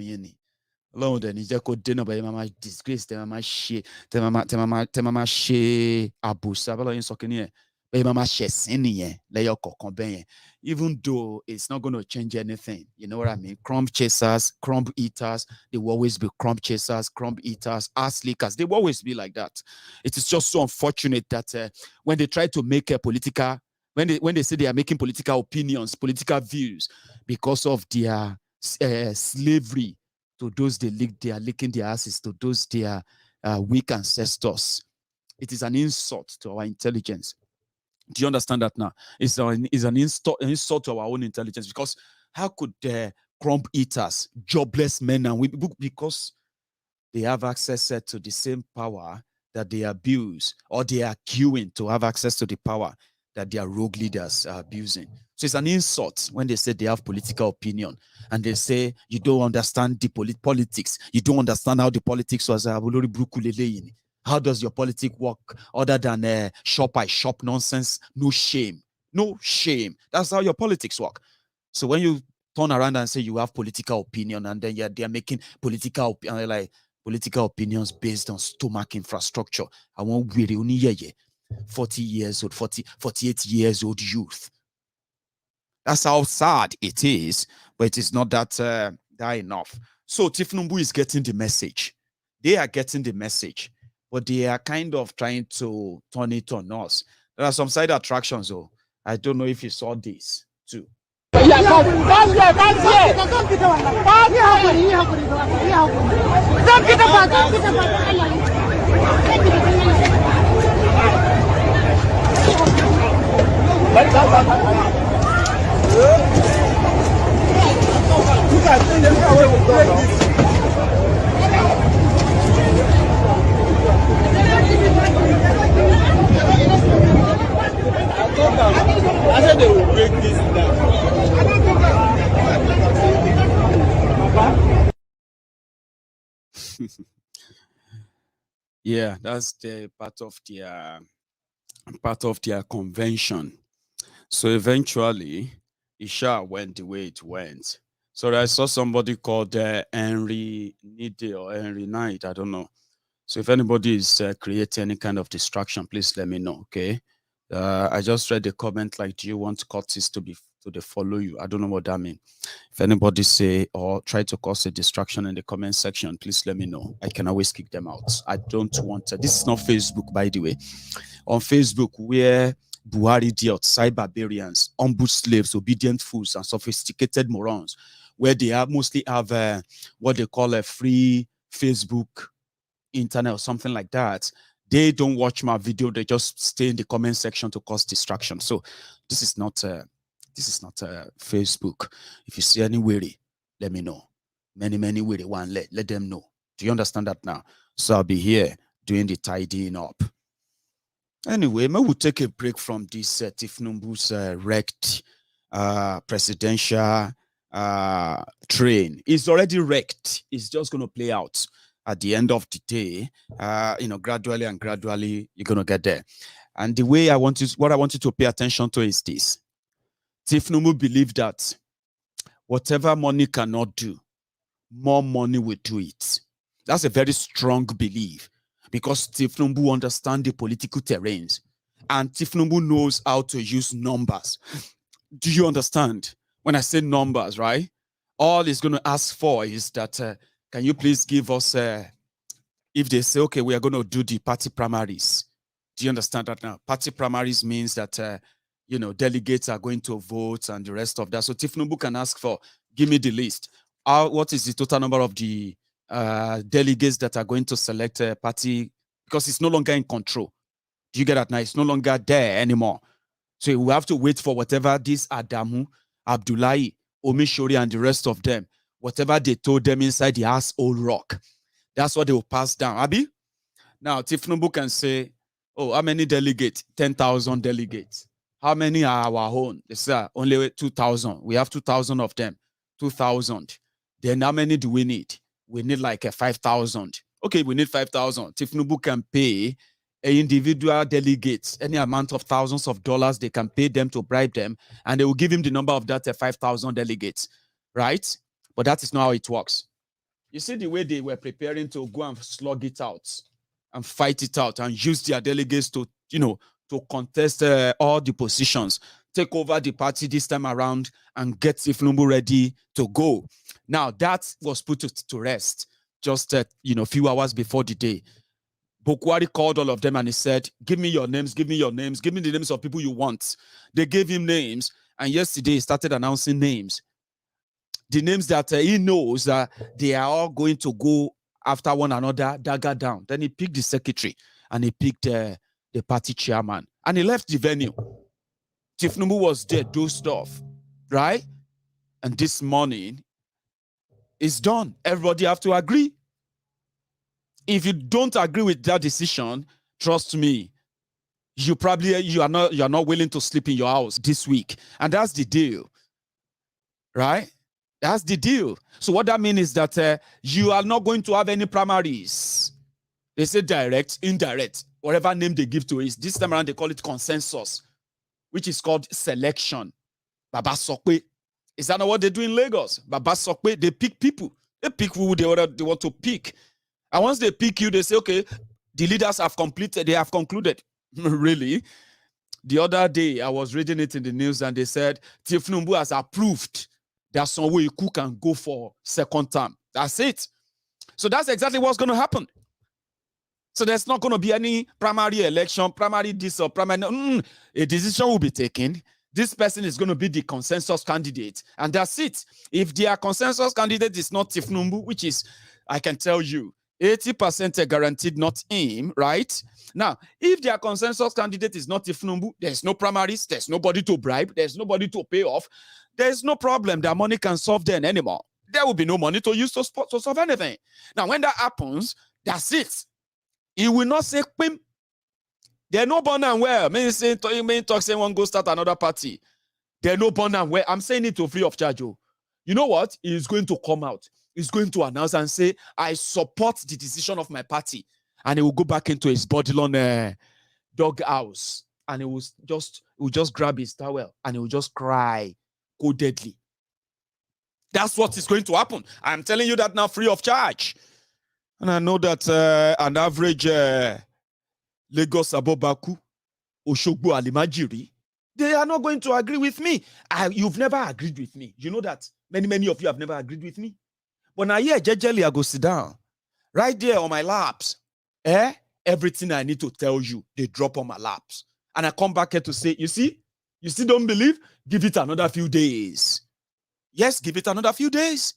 Lord, and he just could dinner by mama disgrace, the mama she, the mama she abu sabala in sokini, by mama she senior, lay even though it's not going to change anything. You know what I mean? Crumb chasers, crumb eaters, they will always be crumb chasers, crumb eaters, ass lickers. They will always be like that. It is just so unfortunate that when they try to make a political, when they say they are making political opinions, political views, because of their slavery to those they are licking their asses, to those their weak ancestors. It is an insult to our intelligence. Do you understand that now? It's an insult to our own intelligence, because how could crumb eaters, jobless men and women, because they have access to the same power that they abuse, or they are queuing to have access to the power that their rogue leaders are abusing. So it's an insult when they say they have political opinion and they say you don't understand the politics. You don't understand how the politics was. How does your politics work other than shop by shop nonsense? No shame. No shame. That's how your politics work. So when you turn around and say you have political opinion and then they're making political opinions based on stomach infrastructure. I want 40 years old, 48 years old youth. That's how sad it is, but it is not that enough. So Tinubu is getting the message. They are getting the message, but they are kind of trying to turn it on us. There are some side attractions, though. I don't know if you saw this too. I said they will break this down. Yeah, that's the part of their convention. So eventually, Isha went the way it went. So I saw somebody called Henry Nide or Henry Knight. I don't know. So if anybody is creating any kind of distraction, please let me know. Okay. I just read the comment like, do you want Curtis to follow you? I don't know what that means. If anybody say or try to cause a distraction in the comment section, please let me know. I can always kick them out. I don't want this is not Facebook, by the way. On Facebook, where Buhari dealt cyberbarians, ambush slaves, obedient fools, and sophisticated morons, where they mostly have what they call a free Facebook internet or something like that. They don't watch my video, they just stay in the comment section to cause distraction. So this is not Facebook. If you see any weary, let me know. Many weary one, let them know. Do you understand that now? So I'll be here doing the tidying up. Anyway, maybe we'll take a break from this Tinubu's wrecked presidential train. It's already wrecked. It's just going to play out. At the end of the day, gradually you're going to get there. And the way what I want you to pay attention to is this. Tinubu believed that whatever money cannot do, more money will do it. That's a very strong belief, because Tinubu understands the political terrains and Tinubu knows how to use numbers. Do you understand? When I say numbers, right? All he's going to ask for is that, can you please give us, if they say, okay, we are going to do the party primaries. Do you understand that now? Party primaries means that, delegates are going to vote and the rest of that. So Tinubu can ask for, give me the list. What is the total number of the delegates that are going to select a party? Because it's no longer in control. Do you get that now? It's no longer there anymore. So we have to wait for whatever this Adamu, Abdullahi, Omosore, and the rest of them, whatever they told them inside the asshole rock, that's what they will pass down. Abi? Now, Tinubu can say, oh, how many delegates? 10,000 delegates. How many are our own? They say only 2,000. We have 2,000 of them. 2,000. Then how many do we need? We need like 5,000. Okay, we need 5,000. Tinubu can pay individual delegates any amount of thousands of dollars. They can pay them to bribe them, and they will give him the number of that 5,000 delegates, right? But that is not how it works. You see the way they were preparing to go and slug it out and fight it out and use their delegates to, to contest all the positions, take over the party this time around and get Tinubu ready to go. Now, that was put to rest just, a few hours before the day. Buhari called all of them and he said, give me your names, give me your names, give me the names of people you want. They gave him names, and yesterday he started announcing names. The names that he knows that they are all going to go after one another, dagger down. Then he picked the secretary and he picked the party chairman, and he left the venue. Tinubu was there, dozed off, right? And this morning, it's done. Everybody have to agree. If you don't agree with that decision, trust me, you are not willing to sleep in your house this week. And that's the deal, right? That's the deal. So what that means is that you are not going to have any primaries. They say direct, indirect, whatever name they give to it. This time around, they call it consensus, which is called selection. Babasope. Is that not what they do in Lagos? Babasope, they pick people. They pick who they want to pick. And once they pick you, they say, okay, the leaders have completed, they have concluded. Really? The other day, I was reading it in the news and they said, Tinubu has approved that Sanwo-Iku can go for second term. That's it. So that's exactly what's going to happen. So there's not going to be any primary election, primary this or primary. A decision will be taken. This person is going to be the consensus candidate. And that's it. If their consensus candidate is not Tinubu, which is, I can tell you, 80% guaranteed not him, right? Now, if their consensus candidate is not Tinubu, there's no primaries, there's nobody to bribe, there's nobody to pay off, there's no problem that money can solve then anymore. There will be no money to use to solve anything. Now, when that happens, that's it. He will not say, Pim. They're no born and well. May talk say one go start another party. They're no born and well. I'm saying it to free of charge. You know what? He's going to come out. He's going to announce and say, I support the decision of my party. And he will go back into his bodylon dog house. And he will just grab his towel and he will just cry codedly. That's what is going to happen. I'm telling you that now free of charge. And I know that an average Lagos Abobaku, Oshogbo Alimajiri, they are not going to agree with me. You've never agreed with me. You know that. Many of you have never agreed with me. But now here, jejely, I go sit down. Right there on my laps. Everything I need to tell you, they drop on my laps. And I come back here to say, you still don't believe? Give it another few days. Yes, give it another few days.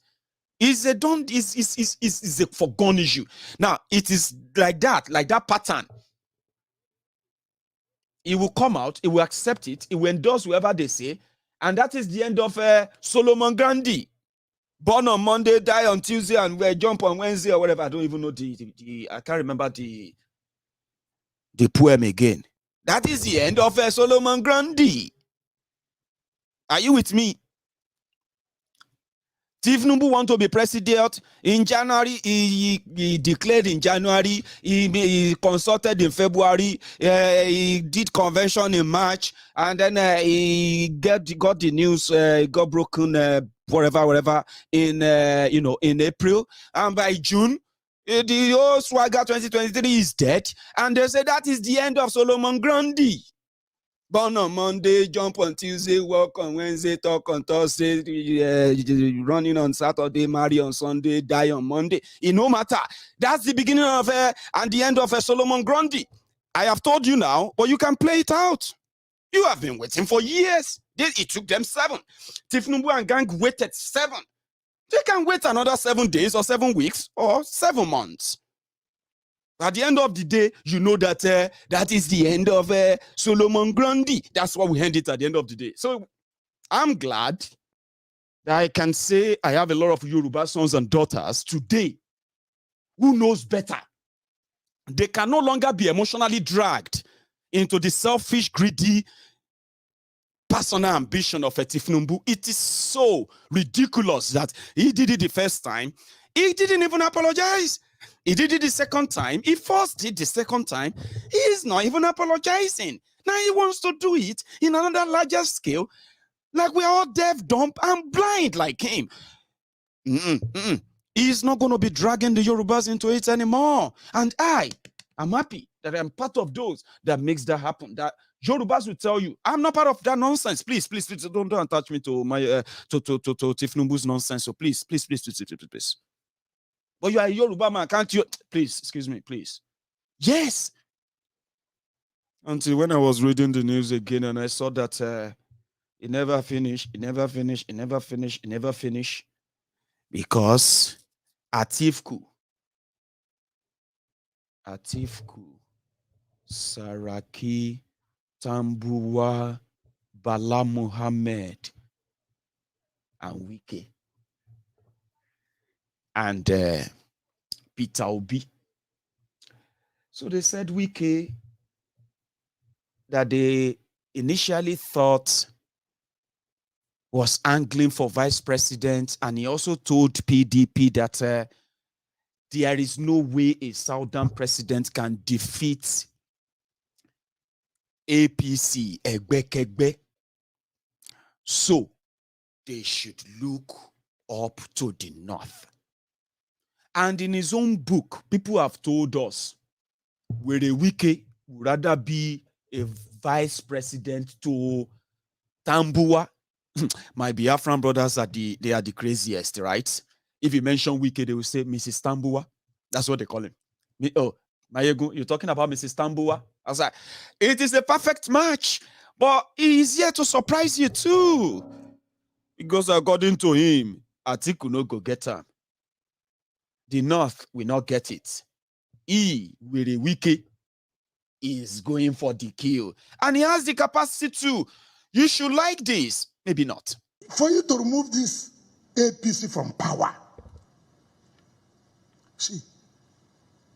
It's a forgone issue. Now, it is like that pattern. It will come out, it will accept it, it will endorse whoever they say, and that is the end of Solomon Grandi. Born on Monday, die on Tuesday, and jump on Wednesday or whatever. I don't even know I can't remember the poem again. That is the end of Solomon Grandi. Are you with me? Tinubu want to be president in January. He declared in January. He consulted in February. He did convention in March, and then he got the news. Got broken whatever in in April, and by June the old swagger 2023 is dead, and they say that is the end of Solomon Grandi. Born on Monday, jump on Tuesday, work on Wednesday, talk on Thursday, running on Saturday, marry on Sunday, die on Monday. It no matter. That's the beginning of and the end of Solomon Grandi. I have told you now, but you can play it out. You have been waiting for years. It took them 7. Tinubu and gang waited 7. They can wait another 7 days or 7 weeks or 7 months. At the end of the day, you know that that is the end of Solomon Grandi. That's what we end it at the end of the day. So I'm glad that I can say I have a lot of Yoruba sons and daughters today who knows better. They can no longer be emotionally dragged into the selfish, greedy personal ambition of Tinubu. It is so ridiculous that he did it the first time. He didn't even apologize. He did it the second time. He first did the second time. He is not even apologizing. Now he wants to do it in another larger scale, like we're all deaf, dumb, and blind like him. He's not going to be dragging the Yorubas into it anymore. And I'm happy that I'm part of those that makes that happen. That Yorubas will tell you, I'm not part of that nonsense. Please, don't attach me to my to Tinubu's nonsense. So please. But you are a Yoruba man, can't you? Please, excuse me, please. Yes. Until when I was reading the news again and I saw that it never finished. Because Atiku, Saraki, Tambuwa, Bala Muhammad, and Wike, and Peter Obi. So they said Wike that they initially thought was angling for vice president, and he also told PDP that there is no way a southern president can defeat APC, Egbe. So they should look up to the north. And in his own book, people have told us where a Wike would rather be a vice president to Tambuwa. My Biafran brothers are the craziest, right? If you mention Wike, they will say Mrs. Tambuwa. That's what they call him. Maiyegun, you're talking about Mrs. Tambuwa? I was like, it is a perfect match, but he is here to surprise you too. Because according to him, Atiku no go get him. The North will not get it. With a Wike, is going for the kill. And he has the capacity to. You should like this. Maybe not. For you to remove this APC from power. See,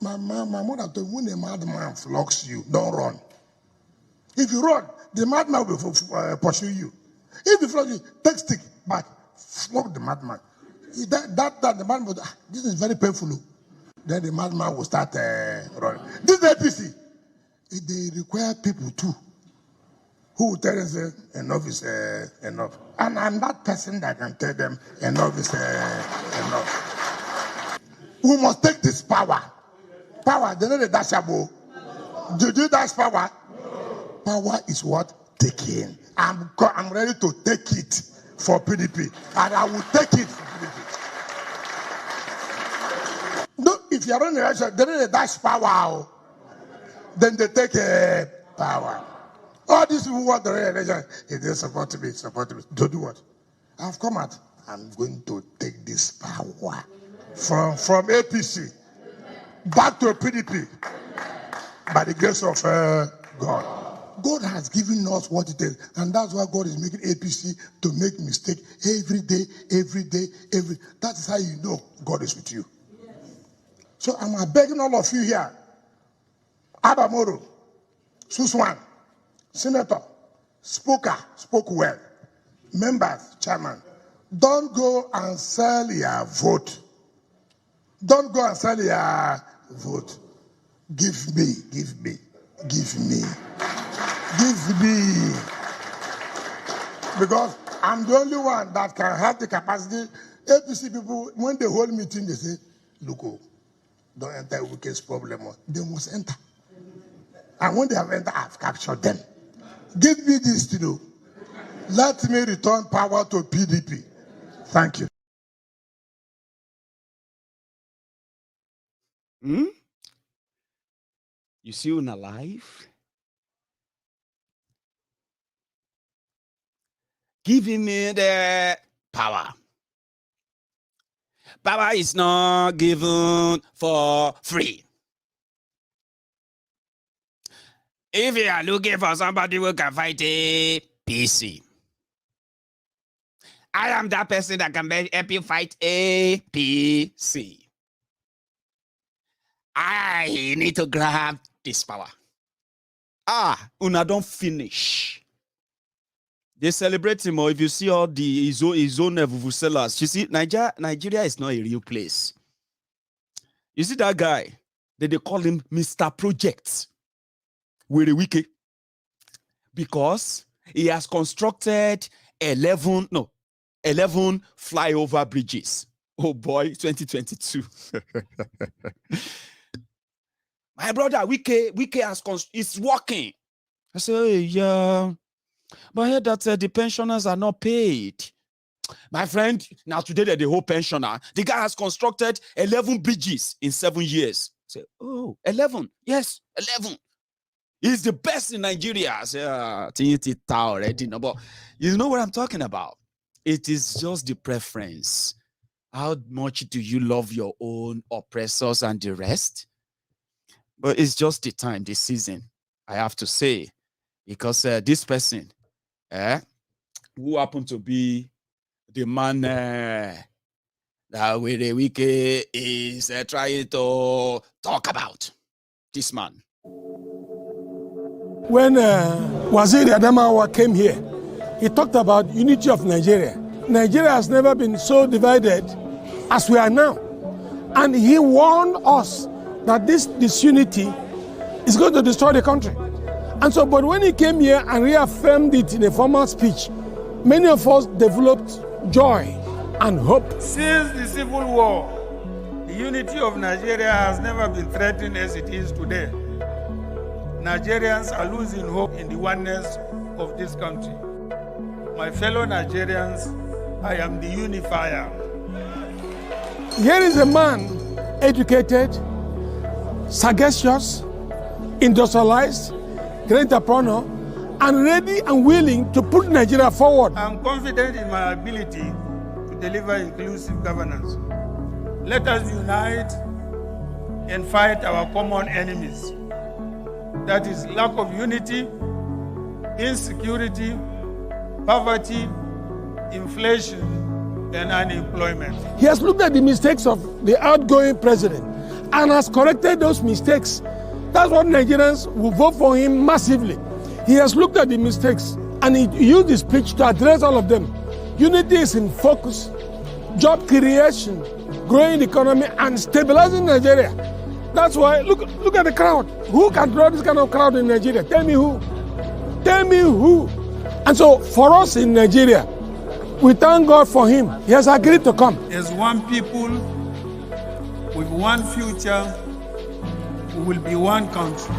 my mother told me, when a madman flocks you, don't run. If you run, the madman will pursue you. If you flock you, take stick back, flog the madman. That the madman will, this is very painful. Then the madman will start running. This APC, they require people too who will tell them enough is enough. And I'm that person that can tell them enough is enough. We must take this power. Power, they know the dashable. Do you dash power? Power is what? Taking. I'm ready to take it for PDP. And I will take it for PDP. No, if you're running the election, they know the dash power. Then they take power. All these people want the election. If they support me. To do what? I've come out. I'm going to take this power from APC back to PDP by the grace of God. God has given us what it is, and that's why God is making APC to make mistake every day. That is how you know God is with you. So I'm begging all of you here, Abamoro, Suswan, Senator, spoke well, members, chairman, don't go and sell your vote. Don't go and sell your vote. Give me. Because I'm the only one that can have the capacity. APC people, when they hold meeting, they say, look, don't enter Wike's problem. They must enter. And when they have entered, I've captured them. Give me this to do. Let me return power to PDP. Thank you. You see una life? Giving me the power. Power is not given for free. If you are looking for somebody who can fight APC, I am that person that can help you fight APC. I need to grab this power. Una don't finish. They celebrate him, or if you see all the his own vuvuzelas, you see, Nigeria is not a real place. You see that guy, they call him Mr. Project. With a wiki. Because he has constructed 11 flyover bridges. Oh boy, 2022. My brother, Wike has it's working. I say, hey, yeah, but I heard that the pensioners are not paid. My friend, now today the whole pensioner, the guy has constructed 11 bridges in 7 years. I say, oh, 11. Yes, 11. He's the best in Nigeria. I say, already, no, but you know what I'm talking about. It is just the preference. How much do you love your own oppressors and the rest? But it's just the time, the season, I have to say, because this person, who happened to be the man that with the wiki is trying to talk about, this man. When Waziri Adamawa came here, he talked about unity of Nigeria. Nigeria has never been so divided as we are now. And he warned us that this disunity is going to destroy the country. And so, but when he came here and reaffirmed it in a formal speech, many of us developed joy and hope. Since the Civil War, the unity of Nigeria has never been threatened as it is today. Nigerians are losing hope in the oneness of this country. My fellow Nigerians, I am the unifier. Here is a man educated, sagacious, industrialized, great entrepreneur, and ready and willing to put Nigeria forward. I'm confident in my ability to deliver inclusive governance. Let us unite and fight our common enemies. That is lack of unity, insecurity, poverty, inflation, and unemployment. He has looked at the mistakes of the outgoing president and has corrected those mistakes. That's what Nigerians will vote for him massively. He has looked at the mistakes and he used his speech to address all of them. Unity is in focus, job creation, growing the economy, and stabilizing Nigeria. That's why, look at the crowd. Who can draw this kind of crowd in Nigeria? Tell me who. Tell me who. And so, for us in Nigeria, we thank God for him. He has agreed to come. As one people, with one future, we will be one country.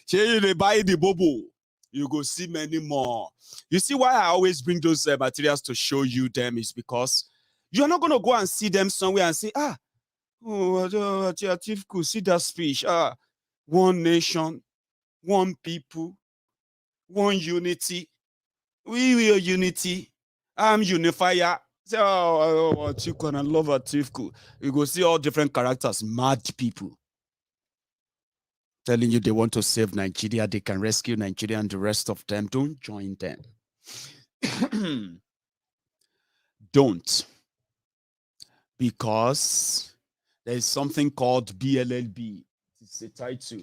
You buy the bobo, you go see many more. You see why I always bring those materials to show you them is because you're not going to go and see them somewhere and say, Atiku, see that speech. One nation, one people, one unity. We are unity. I'm unifier. Say, Atiku, and I love Atiku. You go see all different characters, mad people. Telling you they want to save Nigeria, they can rescue Nigeria and the rest of them. Don't join them. Don't. Because there is something called BLLB. It's a title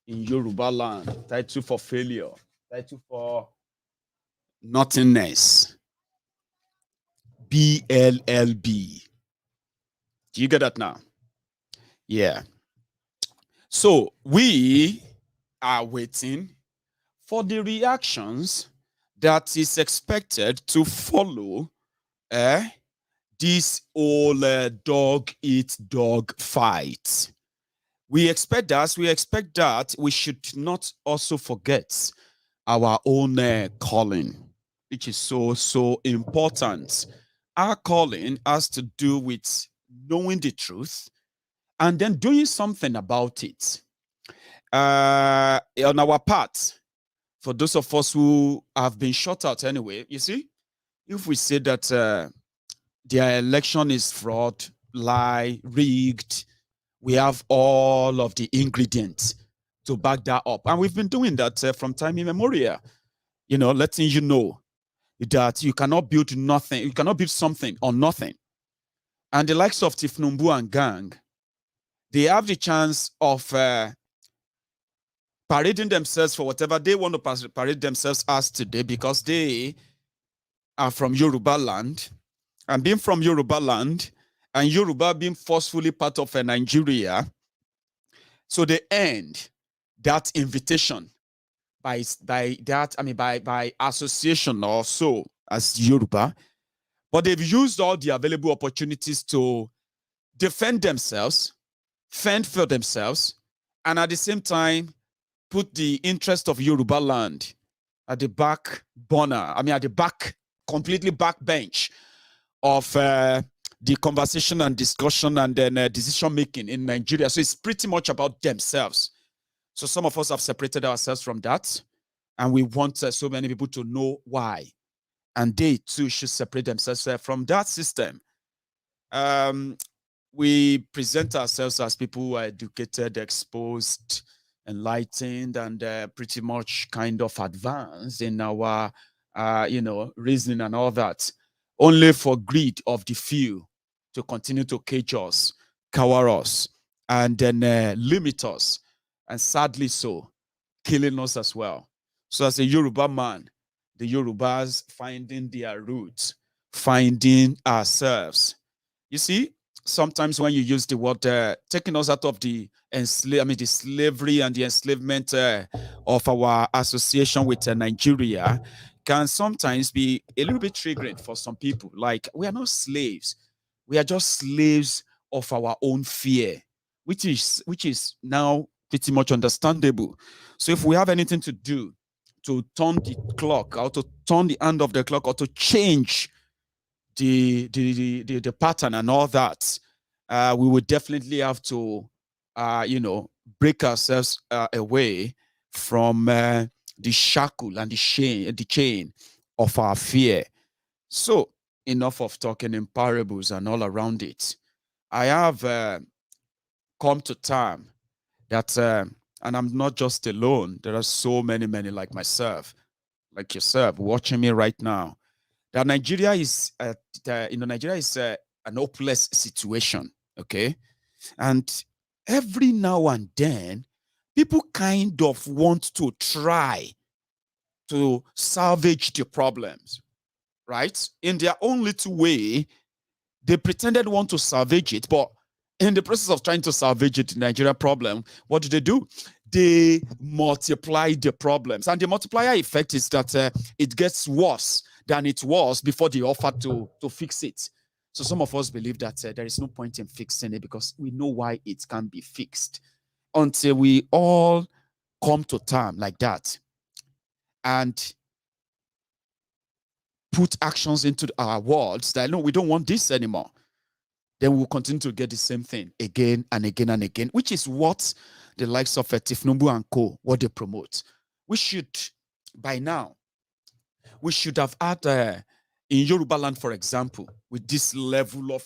in Yoruba land. Title for failure. Title for nothingness. BLLB. Do you get that now? Yeah. So we are waiting for the reactions that is expected to follow this whole dog-eat-dog fight. We expect that. We should not also forget our own calling, which is so important. Our calling has to do with knowing the truth and then doing something about it. On our part, for those of us who have been shut out anyway, you see, if we say that their election is fraud, lie, rigged, we have all of the ingredients to back that up. And we've been doing that from time immemorial, letting you know that you cannot build nothing, you cannot build something on nothing. And the likes of Tinubu and gang, they have the chance of parading themselves for whatever they want to parade themselves as today, because they are from Yoruba land, and being from Yoruba land, and Yoruba being forcefully part of Nigeria, so they end that invitation by association or so as Yoruba, but they've used all the available opportunities to defend themselves, fend for themselves, and at the same time put the interest of Yoruba land at the back burner. At the back, completely back bench of the conversation and discussion and then decision making in Nigeria. So it's pretty much about themselves. So some of us have separated ourselves from that, and we want so many people to know why. And they too should separate themselves from that system. We present ourselves as people who are educated, exposed, enlightened, and pretty much kind of advanced in our, reasoning and all that, only for greed of the few to continue to cage us, cower us, and then limit us, and sadly so, killing us as well. So as a Yoruba man, the Yorubas finding their roots, finding ourselves. You see, sometimes when you use the word taking us out of the the slavery and the enslavement of our association with Nigeria can sometimes be a little bit triggering for some people. Like, we are not slaves. We are just slaves of our own fear, which is now pretty much understandable. So if we have anything to do to turn the clock, or to turn the hand of the clock, or to change the pattern and all that, we would definitely have to break ourselves away from the shackle and the chain of our fear. So enough of talking in parables and all around it. I have come to term that and I'm not just alone. There are so many like myself, like yourself, watching me right now, that Nigeria is an hopeless situation, okay? And every now and then, people kind of want to try to salvage the problems, right? In their own little way, they pretended want to salvage it, but in the process of trying to salvage it, the Nigeria problem, what do? They multiply the problems. And the multiplier effect is that it gets worse than it was before they offered to fix it. So some of us believe that there is no point in fixing it because we know why it can be fixed, until we all come to term like that and put actions into our words that, no, we don't want this anymore. Then we'll continue to get the same thing again and again and again, which is what the likes of Tinubu and co, what they promote. We should, by now, we should have had, in Yoruba land, for example, with this level of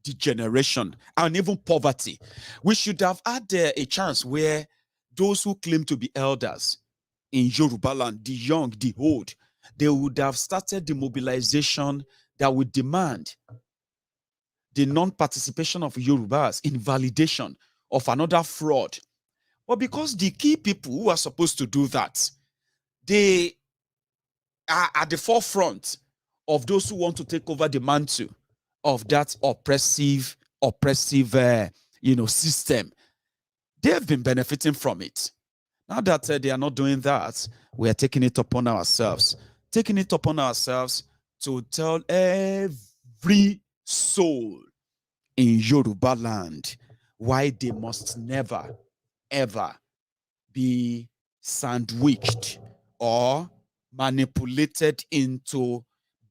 degeneration and even poverty, we should have had a chance where those who claim to be elders in Yoruba land, the young, the old, they would have started the mobilization that would demand the non-participation of Yorubas in validation of another fraud. But because the key people who are supposed to do that, they are at the forefront of those who want to take over the mantle of that oppressive system, they have been benefiting from it. Now that they are not doing that, we are taking it upon ourselves. Taking it upon ourselves to tell every soul in Yoruba land why they must never, ever be sandwiched or manipulated into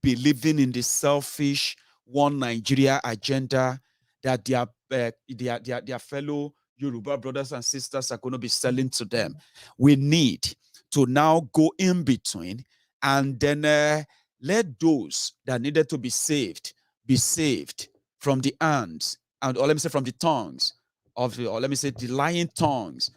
believing in the selfish one Nigeria agenda that their fellow Yoruba brothers and sisters are going to be selling to them. We need to now go in between and then let those that needed to be saved from the hands, and or let me say from the tongues of the, or let me say the lying tongues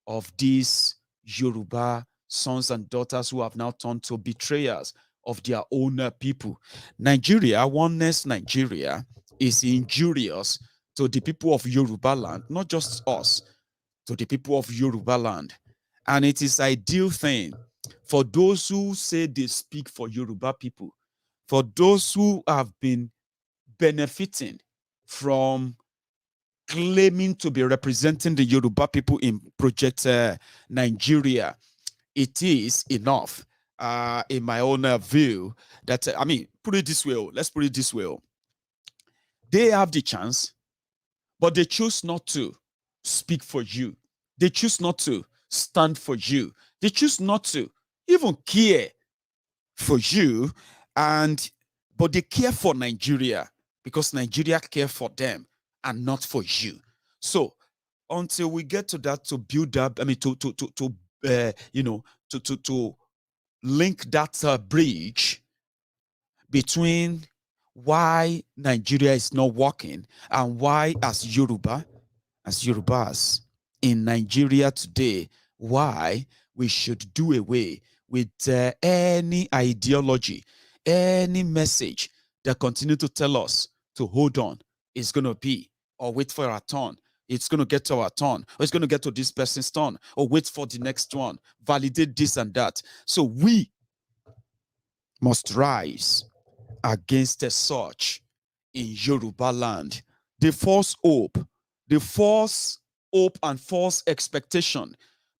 of these Yoruba sons and daughters who have now turned to betrayers of their own people. Nigeria, oneness Nigeria, is injurious to the people of Yoruba land, not just us, to the people of Yoruba land. And it is ideal thing for those who say they speak for Yoruba people, for those who have been benefiting from claiming to be representing the Yoruba people in Project Nigeria. It is enough, in my own view, that, I mean, put it this way, let's put it this way. They have the chance, but they choose not to speak for you. They choose not to stand for you. They choose not to even care for you, but they care for Nigeria because Nigeria care for them and not for you. So until we get to that, to build up, I mean, to link that bridge between why Nigeria is not working and why, as Yorubas in Nigeria today, why we should do away with any ideology, any message that continue to tell us to hold on, it's going to be, or wait for our turn. It's going to get to our turn, or it's going to get to this person's turn, or wait for the next one, validate this and that. So we must rise against the such in Yoruba land. The false hope and false expectation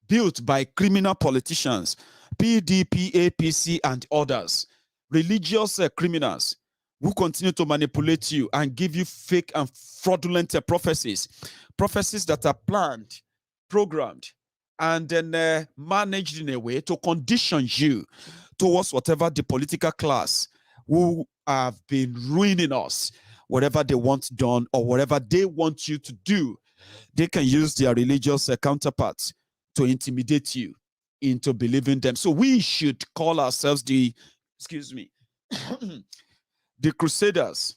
built by criminal politicians, PDP, APC, and others, religious criminals who continue to manipulate you and give you fake and fraudulent prophecies that are planned, programmed, and then managed in a way to condition you towards whatever the political class who have been ruining us, whatever they want done or whatever they want you to do. They can use their religious counterparts to intimidate you into believing them. So we should call ourselves the Crusaders.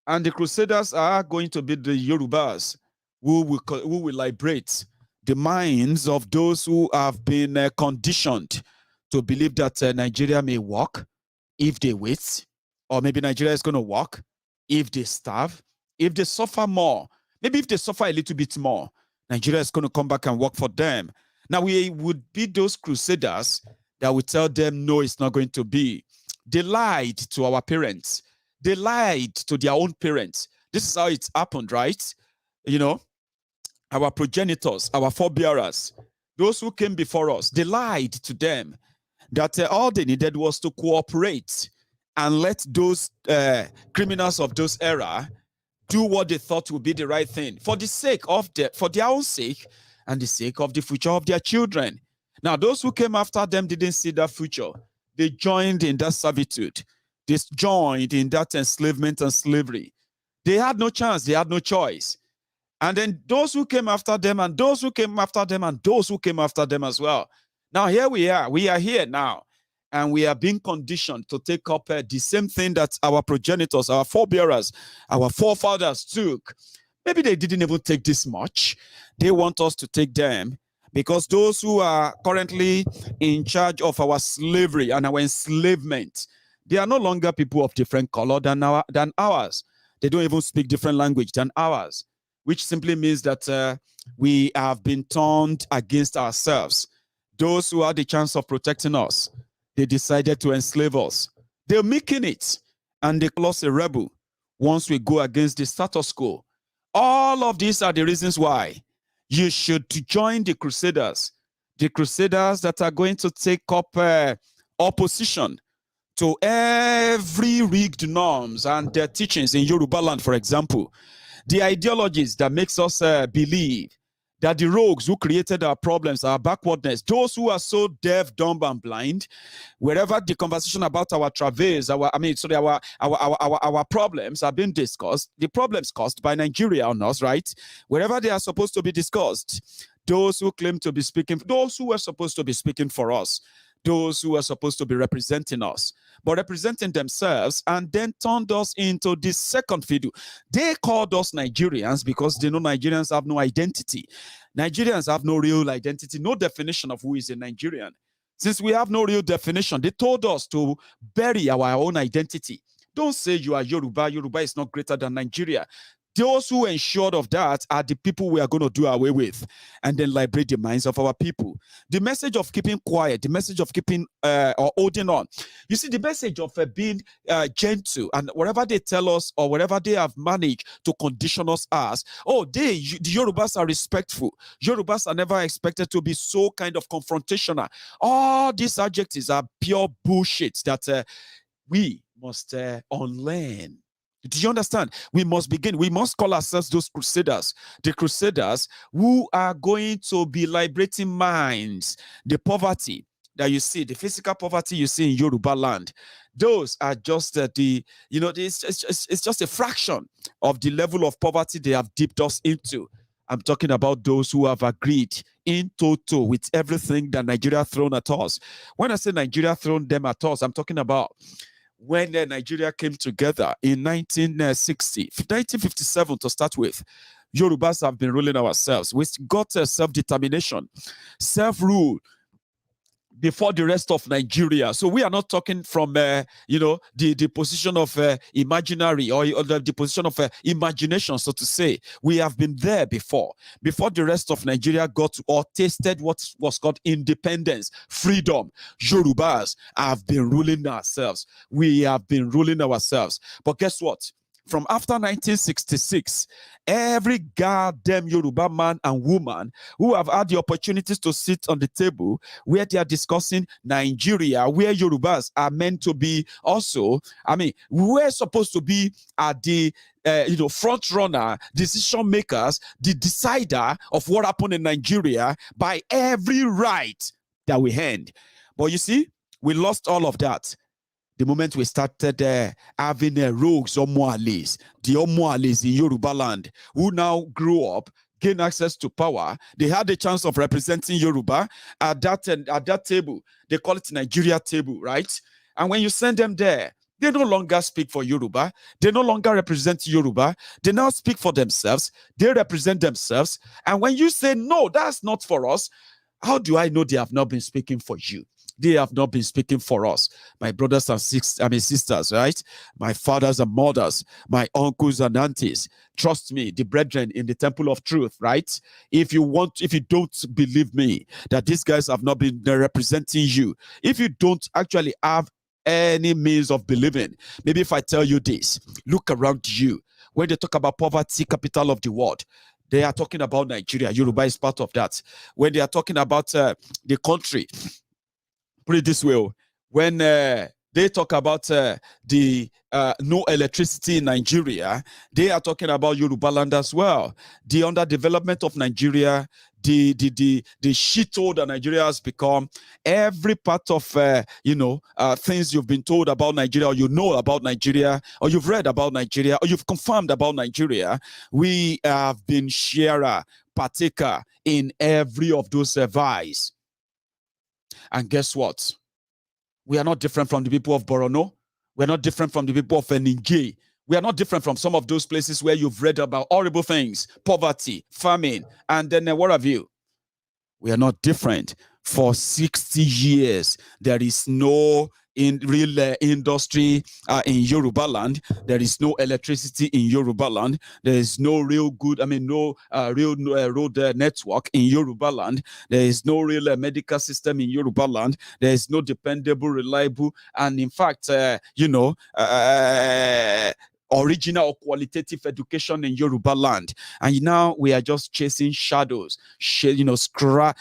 And the Crusaders are going to be the Yorubas who will liberate the minds of those who have been conditioned to believe that Nigeria may work if they wait, or maybe Nigeria is going to work if they starve, if they suffer more, maybe if they suffer a little bit more, Nigeria is going to come back and work for them. Now, we would be those Crusaders that would tell them, no, it's not going to be. They lied to our parents. They lied to their own parents. This is how it's happened, right? You know, our progenitors, our forebearers, those who came before us, they lied to them that all they needed was to cooperate and let those criminals of those era do what they thought would be the right thing for their own sake and the sake of the future of their children. Now, those who came after them didn't see that future. They joined in that servitude. They joined in that enslavement and slavery. They had no chance. They had no choice. And then those who came after them, and those who came after them, and those who came after them as well. Now, here we are. We are here now. And we are being conditioned to take up the same thing that our progenitors, our forebearers, our forefathers took. Maybe they didn't even take this much. They want us to take them because those who are currently in charge of our slavery and our enslavement, they are no longer people of different color than ours. They don't even speak different language than ours, which simply means that we have been turned against ourselves. Those who had the chance of protecting us, they decided to enslave us. They're making it, and they call us a rebel once we go against the status quo. All of these are the reasons why you should join the Crusaders that are going to take up opposition to every rigged norms and their teachings in Yoruba land, for example. The ideologies that makes us believe that the rogues who created our problems, our backwardness, those who are so deaf, dumb, and blind, wherever the conversation about our travails, our problems are being discussed, the problems caused by Nigeria on us, right? Wherever they are supposed to be discussed, those who claim to be speaking, those who are supposed to be speaking for us, those who are supposed to be representing us, but representing themselves, and then turned us into this second fiddle. They called us Nigerians because they know Nigerians have no identity. Nigerians have no real identity, no definition of who is a Nigerian. Since we have no real definition, they told us to bury our own identity. Don't say you are Yoruba. Yoruba is not greater than Nigeria. Those who ensured of that are the people we are going to do away with and then liberate the minds of our people. The message of keeping quiet, the message of keeping or holding on. You see, the message of being gentle, and whatever they tell us or whatever they have managed to condition us as, the Yorubas are respectful. Yorubas are never expected to be so kind of confrontational. All these adjectives are pure bullshit that we must unlearn. Do you understand? We must begin. We must call ourselves those crusaders. The crusaders who are going to be liberating minds. The poverty that you see, the physical poverty you see in Yoruba land, those are just it's just a fraction of the level of poverty they have dipped us into. I'm talking about those who have agreed in total with everything that Nigeria thrown at us. When I say Nigeria thrown them at us, I'm talking about when Nigeria came together in 1957 to start with. Yorubas have been ruling ourselves. We got self-determination, self-rule before the rest of Nigeria. So we are not talking from, the position of imaginary or the position of imagination, so to say. We have been there before the rest of Nigeria got or tasted what was called independence, freedom. Yorubas have been ruling ourselves. We have been ruling ourselves. But guess what? From after 1966, every goddamn Yoruba man and woman who have had the opportunities to sit on the table where they are discussing Nigeria, where Yorubas are meant to be also, we're supposed to be at the front runner, decision makers, the decider of what happened in Nigeria by every right that we hand. But you see, we lost all of that the moment we started having rogues or moales, the Omoales in Yoruba land, who now grew up, gain access to power. They had the chance of representing Yoruba at that table. They call it Nigeria table, right? And when you send them there, they no longer speak for Yoruba. They no longer represent Yoruba. They now speak for themselves. They represent themselves. And when you say, no, that's not for us, how do I know they have not been speaking for you? They have not been speaking for us. My brothers and sisters, right? My fathers and mothers, my uncles and aunties. Trust me, the brethren in the temple of truth, right? If you don't believe me that these guys have not been representing you, if you don't actually have any means of believing, maybe if I tell you this, look around you. When they talk about poverty, capital of the world, they are talking about Nigeria. Yoruba is part of that. When they are talking about the country, put it this way, when they talk about the no electricity in Nigeria, they are talking about Yoruba land as well. The underdevelopment of Nigeria, the shithole that Nigeria has become, every part of things you've been told about Nigeria, or you know about Nigeria, or you've read about Nigeria, or you've confirmed about Nigeria, we have been sharer, partaker in every of those vice. And guess what? We are not different from the people of Borno. We're not different from the people of Niger. We are not different from some of those places where you've read about horrible things, poverty, famine, and then what have you. We are not different. For 60 years, there is no real industry in Yoruba land. There is no electricity in Yoruba land. There is no real good, no real road network in Yoruba land. There is no real medical system in Yoruba land. There is no dependable, reliable, and in fact, original or qualitative education in Yoruba land. And now we are just chasing shadows, scrapping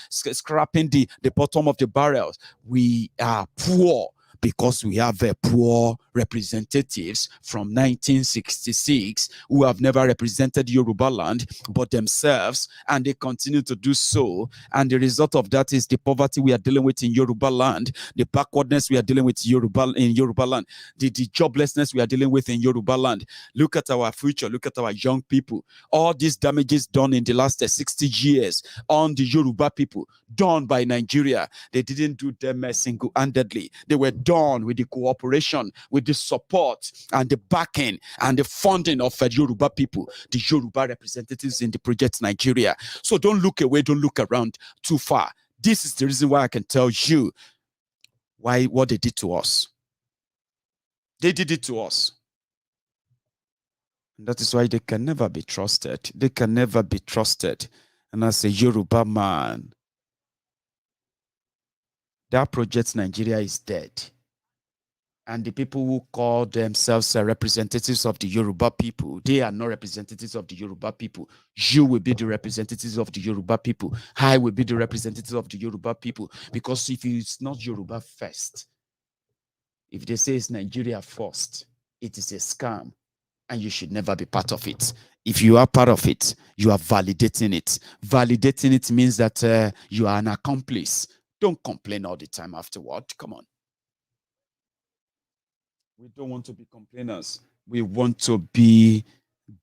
the bottom of the barrels. We are poor because we have poor representatives from 1966 who have never represented Yoruba land but themselves, and they continue to do so. And the result of that is the poverty we are dealing with in Yoruba land, the backwardness we are dealing with in Yoruba land, the joblessness we are dealing with in Yoruba land. Look at our future, look at our young people. All these damages done in the last 60 years on the Yoruba people, done by Nigeria. They didn't do them single-handedly. They were done with the cooperation, with the support and the backing and the funding of Yoruba people, the Yoruba representatives in the project Nigeria. So don't look away, don't look around too far. This is the reason why I can tell you what they did to us. They did it to us. And that is why they can never be trusted. They can never be trusted. And as a Yoruba man, that project Nigeria is dead. And the people who call themselves representatives of the Yoruba people, they are not representatives of the Yoruba people. You will be the representatives of the Yoruba people. I will be the representatives of the Yoruba people. Because if it's not Yoruba first, if they say it's Nigeria first, it is a scam. And you should never be part of it. If you are part of it, you are validating it. Validating it means that you are an accomplice. Don't complain all the time afterward. Come on. We don't want to be complainers. We want to be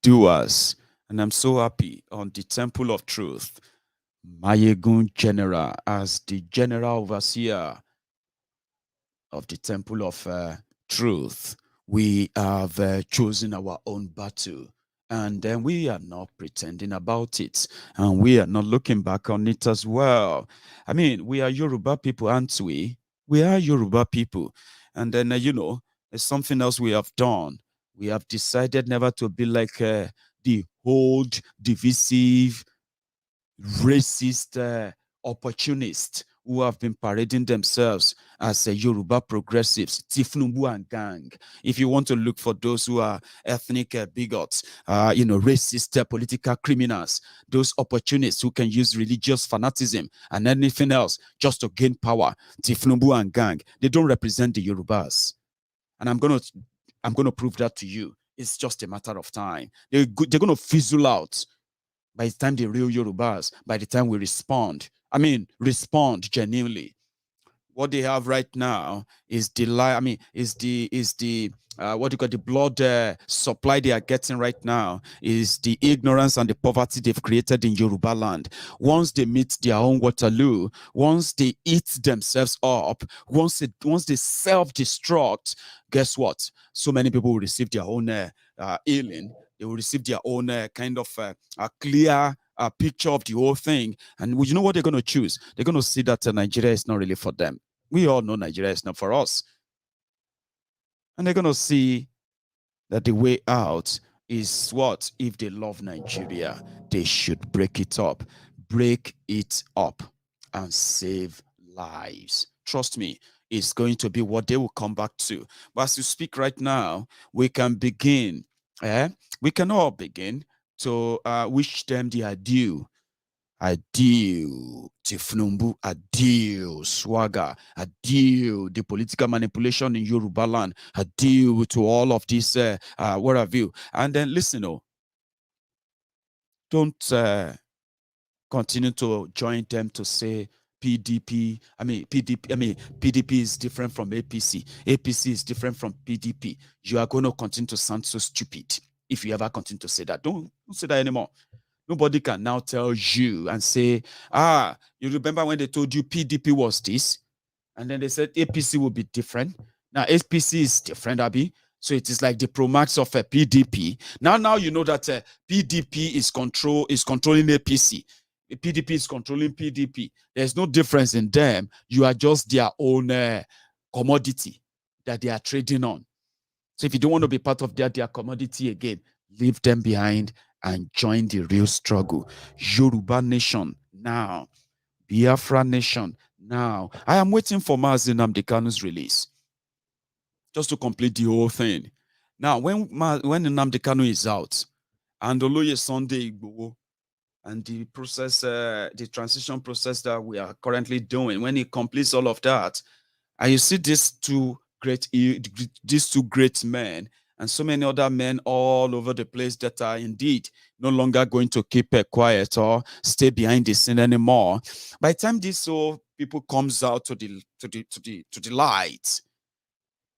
doers. And I'm so happy on the Temple of Truth, Maiyegun General, as the general overseer of the Temple of Truth, we have chosen our own battle. And then we are not pretending about it. And we are not looking back on it as well. I mean, we are Yoruba people, aren't we? We are Yoruba people. And then, you know, there's something else we have done. We have decided never to be like the old, divisive, racist opportunists who have been parading themselves as Yoruba progressives, Tinubu and gang. If you want to look for those who are ethnic bigots, you know, racist political criminals, those opportunists who can use religious fanaticism and anything else just to gain power, Tinubu and gang, they don't represent the Yorubas. And I'm gonna prove that to you. It's just a matter of time. They're gonna fizzle out by the time the real Yorubas, by the time we respond. I mean, respond genuinely. What they have right now is the what do you call the blood supply they are getting right now is the ignorance and the poverty they've created in Yoruba land. Once they meet their own Waterloo, once they eat themselves up, once they self-destruct, guess what? So many people will receive their own healing. They will receive their own kind of a clear picture of the whole thing. And you know what they're going to choose? They're going to see that Nigeria is not really for them. We all know Nigeria is not for us. And they're going to see that the way out is what? If they love Nigeria, they should break it up. Break it up and save lives. Trust me, it's going to be what they will come back to. But as you speak right now, we can begin. We can all begin to wish them the adieu. Adieu, Tinubu, adieu, swagger, adieu, the political manipulation in Yoruba land, adieu to all of this, what have you. And then listen, don't continue to join them to say PDP is different from APC. APC is different from PDP. You are going to continue to sound so stupid if you ever continue to say that. Don't say that anymore. Nobody can now tell you and say, you remember when they told you PDP was this? And then they said APC will be different. Now, APC is different, Abby. So it is like the Promax of a PDP. Now you know that PDP is controlling APC. PDP is controlling PDP. There's no difference in them. You are just their own commodity that they are trading on. So if you don't want to be part of their commodity again, leave them behind and join the real struggle. Yoruba Nation now. Biafra Nation now. I am waiting for Mazi Nnamdi Kanu's release, just to complete the whole thing. Now, when Nnamdi Kanu is out, and Oloye Sunday Igboho, and the process, the transition process that we are currently doing, when he completes all of that, and you see these two great men and so many other men all over the place that are indeed no longer going to keep quiet or stay behind the scene anymore. By the time these people comes out to the light,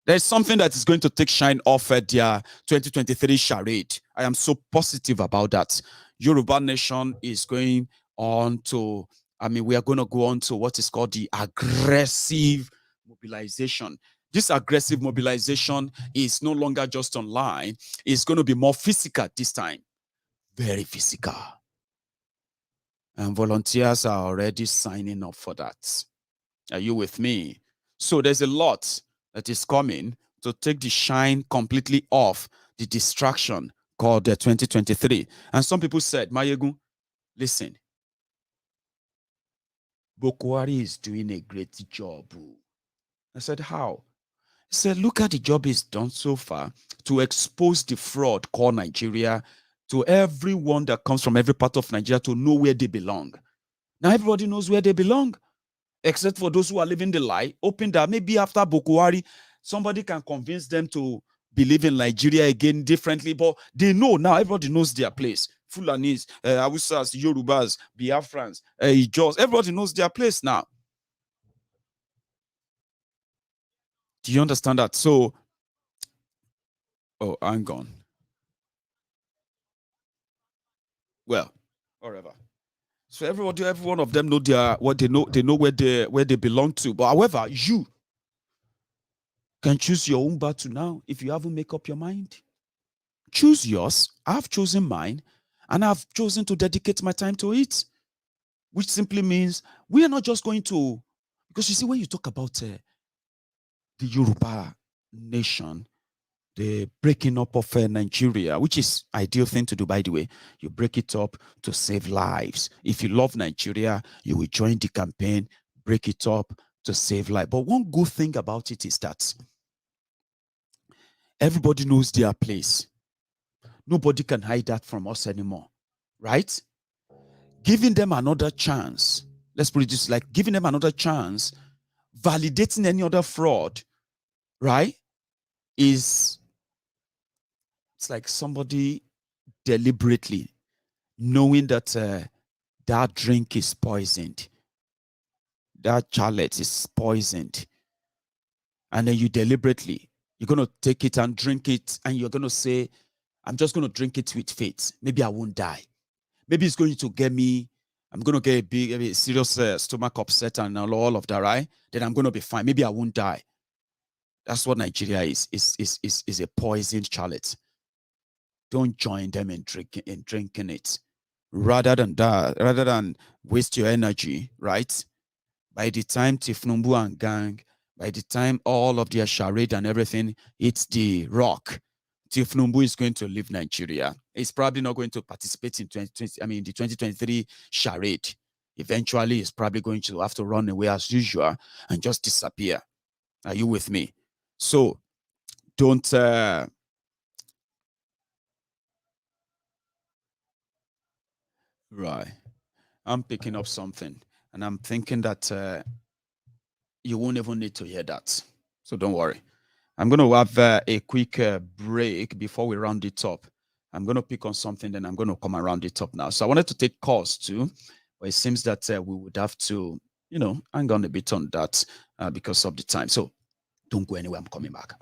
there's something that is going to take shine off at their 2023 charade. I am so positive about that. Yoruba Nation is going on to, we are going to go on to what is called the aggressive mobilization. This aggressive mobilization is no longer just online. It's going to be more physical this time. Very physical. And volunteers are already signing up for that. Are you with me? So there's a lot that is coming to take the shine completely off, the distraction called 2023. And some people said, Maiyegun, listen, Buhari is doing a great job. I said, how? He said, look at the job he's done so far to expose the fraud called Nigeria to everyone that comes from every part of Nigeria to know where they belong. Now everybody knows where they belong, except for those who are living the lie, hoping that maybe after Buhari, somebody can convince them to believe in Nigeria again differently. But they know now, everybody knows their place. Fulanis, Hausas, Yorubas, Biafrans, Ijos, everybody knows their place now. Do you understand that? So, oh, hang on. Well, whatever. So every one of them know what they know. They know where they belong to. But however, you can choose your own battle now if you haven't made up your mind. Choose yours. I've chosen mine, and I've chosen to dedicate my time to it, which simply means we are not just going to, because you see, when you talk about the Yoruba nation, the breaking up of Nigeria, which is ideal thing to do, by the way, you break it up to save lives. If you love Nigeria, you will join the campaign, break it up to save life. But one good thing about it is that everybody knows their place. Nobody can hide that from us anymore, right? Giving them another chance, let's put it this, like giving them another chance, validating any other fraud, right, it's like somebody deliberately knowing that that drink is poisoned, that charlotte is poisoned, and then you deliberately, you're going to take it and drink it, and you're going to say, I'm just going to drink it with faith. Maybe I won't die. Maybe it's going to get me, I'm going to get a serious stomach upset and all of that, right? Then I'm going to be fine. Maybe I won't die. That's what Nigeria is a poisoned charlotte. Don't join them in drinking it. Rather than waste your energy, right? By the time Tinubu and gang, by the time all of their charade and everything hits the rock, Tinubu is going to leave Nigeria. He's probably not going to participate in the 2023 charade. Eventually, he's probably going to have to run away as usual and just disappear. Are you with me? So don't right. I'm picking up something, and I'm thinking that you won't even need to hear that. So don't worry. I'm going to have a quick break before we round it up. I'm going to pick on something, then I'm going to come and round it up now. So I wanted to take calls too, but it seems that we would have to, hang on a bit on that because of the time. So don't go anywhere. I'm coming back.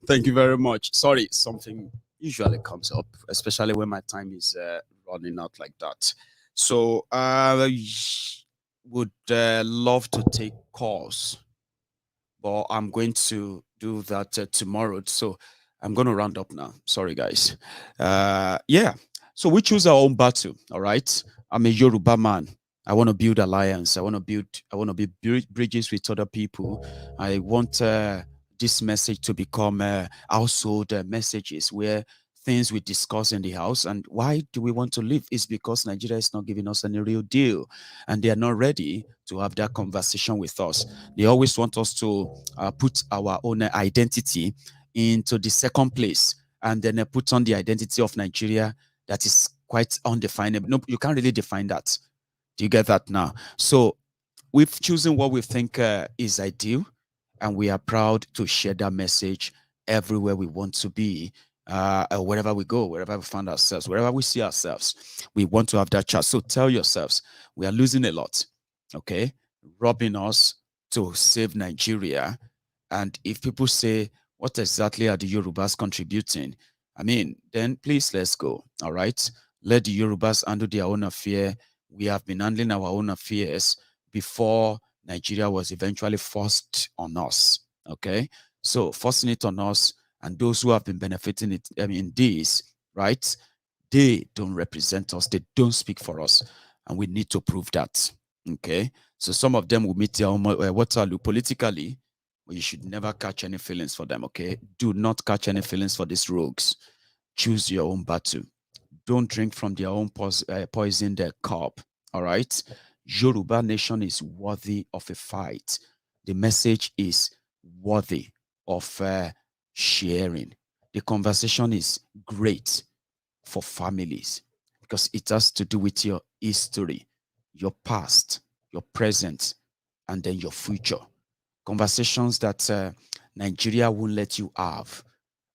Thank you very much. Sorry, something usually comes up, especially when my time is running out like that. So I would love to take calls, but I'm going to do that tomorrow. So I'm going to round up now. Sorry, guys. Yeah. So we choose our own battle. All right. I'm a Yoruba man. I want to build alliance. I want to build bridges with other people. I want this message to become household messages where things we discuss in the house. And why do we want to leave? It's because Nigeria is not giving us any real deal, and they are not ready to have that conversation with us. They always want us to put our own identity into the second place, and then put on the identity of Nigeria that is quite undefinable. No, you can't really define that. Do you get that now? So we've chosen what we think is ideal, and we are proud to share that message everywhere we want to be, wherever we go, wherever we find ourselves, wherever we see ourselves. We want to have that chat. So tell yourselves, we are losing a lot, okay? Robbing us to save Nigeria. And if people say, what exactly are the Yorubas contributing? I mean, then please, let's go, all right? Let the Yorubas handle their own affair. We have been handling our own affairs before Nigeria was eventually forced on us, okay? So forcing it on us, and those who have been benefiting it, this, right? They don't represent us. They don't speak for us, and we need to prove that, okay? So some of them will meet their own Waterloo politically, but you should never catch any feelings for them, okay? Do not catch any feelings for these rogues. Choose your own battle. Don't drink from their own poisoned cup, all right? Yoruba Nation is worthy of a fight. The message is worthy of sharing. The conversation is great for families because it has to do with your history, your past, your present, and then your future. Conversations that Nigeria won't let you have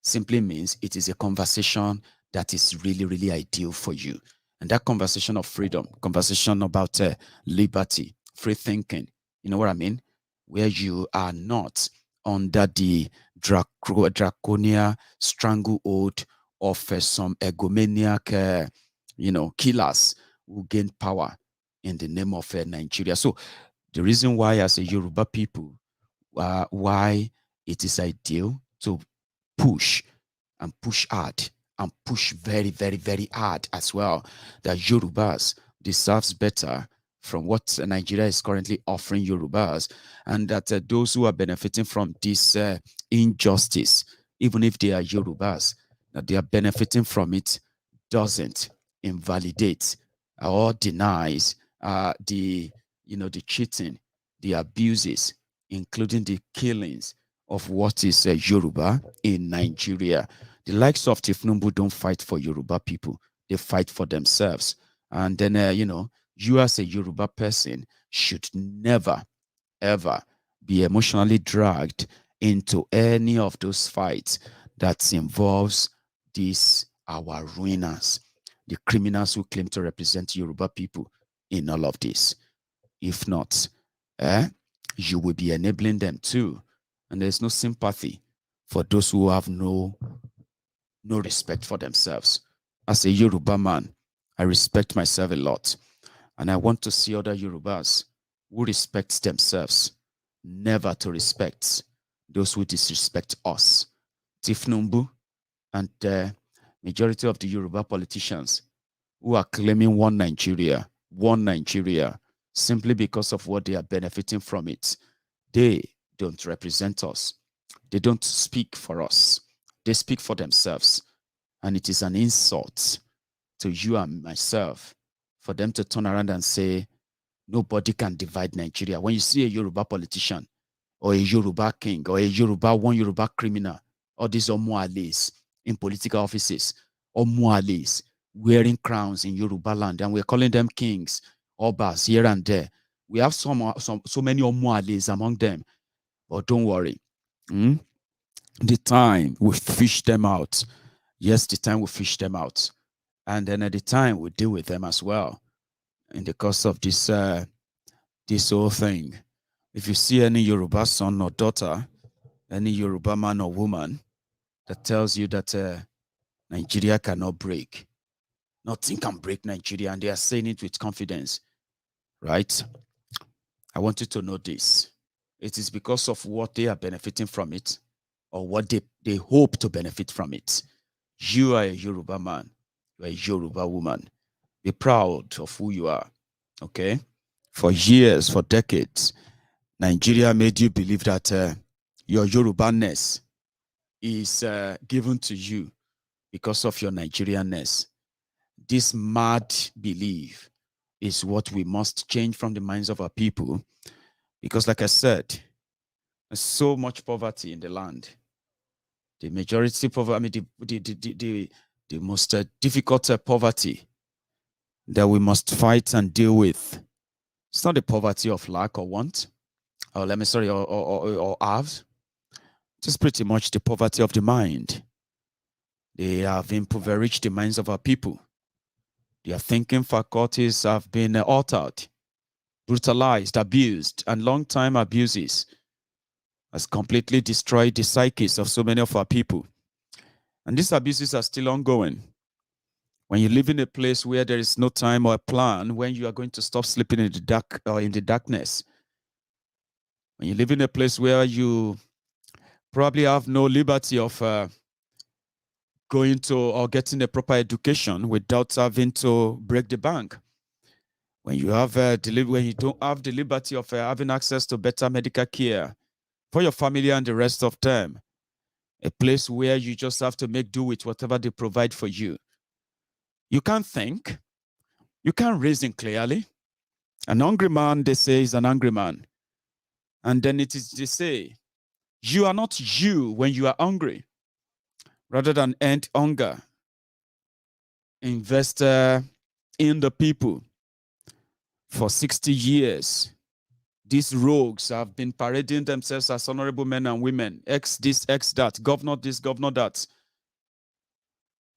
simply means it is a conversation that is really, really ideal for you. And that conversation of freedom, conversation about liberty, free thinking, you know what I mean? Where you are not under the draconian stranglehold of some egomaniac, killers who gain power in the name of Nigeria. So the reason why, as a Yoruba people, why it is ideal to push and push hard and push very, very, very hard as well, that Yorubas deserves better from what Nigeria is currently offering Yorubas, and that those who are benefiting from this injustice, even if they are Yorubas, that they are benefiting from it doesn't invalidate or denies the cheating, the abuses, including the killings of what is Yoruba in Nigeria. The likes of Tinubu don't fight for Yoruba people. They fight for themselves. And then, you as a Yoruba person should never, ever be emotionally dragged into any of those fights that involves these, our ruiners, the criminals who claim to represent Yoruba people in all of this. If not, you will be enabling them too. And there's no sympathy for those who have no respect for themselves. As a Yoruba man, I respect myself a lot. And I want to see other Yorubas who respect themselves, never to respect those who disrespect us. Tinubu and the majority of the Yoruba politicians who are claiming one Nigeria, simply because of what they are benefiting from it. They don't represent us. They don't speak for us. They speak for themselves. And it is an insult to you and myself for them to turn around and say, nobody can divide Nigeria. When you see a Yoruba politician or a Yoruba king or one Yoruba criminal, all these Omoales in political offices, Omoales wearing crowns in Yoruba land, and we're calling them kings, Obas here and there. We have so many Omoales among them, but don't worry. The time we fish them out. Yes, the time we fish them out. And then at the time we deal with them as well in the course of this this whole thing. If you see any Yoruba son or daughter, any Yoruba man or woman that tells you that Nigeria cannot break, nothing can break Nigeria, and they are saying it with confidence, right? I want you to know this. It is because of what they are benefiting from it, or what they hope to benefit from it. You are a Yoruba man. You are a Yoruba woman. Be proud of who you are, okay? For years, for decades, Nigeria made you believe that your Yoruba-ness is given to you because of your Nigerianness. This mad belief is what we must change from the minds of our people, because like I said, there's so much poverty in the land. The majority poverty, the most difficult poverty that we must fight and deal with. It's not the poverty of lack or want, or let me sorry, or have. It's pretty much the poverty of the mind. They have impoverished the minds of our people. Their thinking faculties have been altered, brutalized, abused, and long-time abuses has completely destroyed the psyches of so many of our people. And these abuses are still ongoing. When you live in a place where there is no time or a plan when you are going to stop sleeping in the dark or in the darkness, when you live in a place where you probably have no liberty of going to or getting a proper education without having to break the bank, when you have when you don't have the liberty of having access to better medical care for your family and the rest of them, a place where you just have to make do with whatever they provide for you. You can't think. You can't reason clearly. An hungry man, they say, is an angry man. And then it is, they say, you are not you when you are hungry. Rather than end hunger, invest in the people. For 60 years, these rogues have been parading themselves as honorable men and women. X this, X that, governor this, governor that.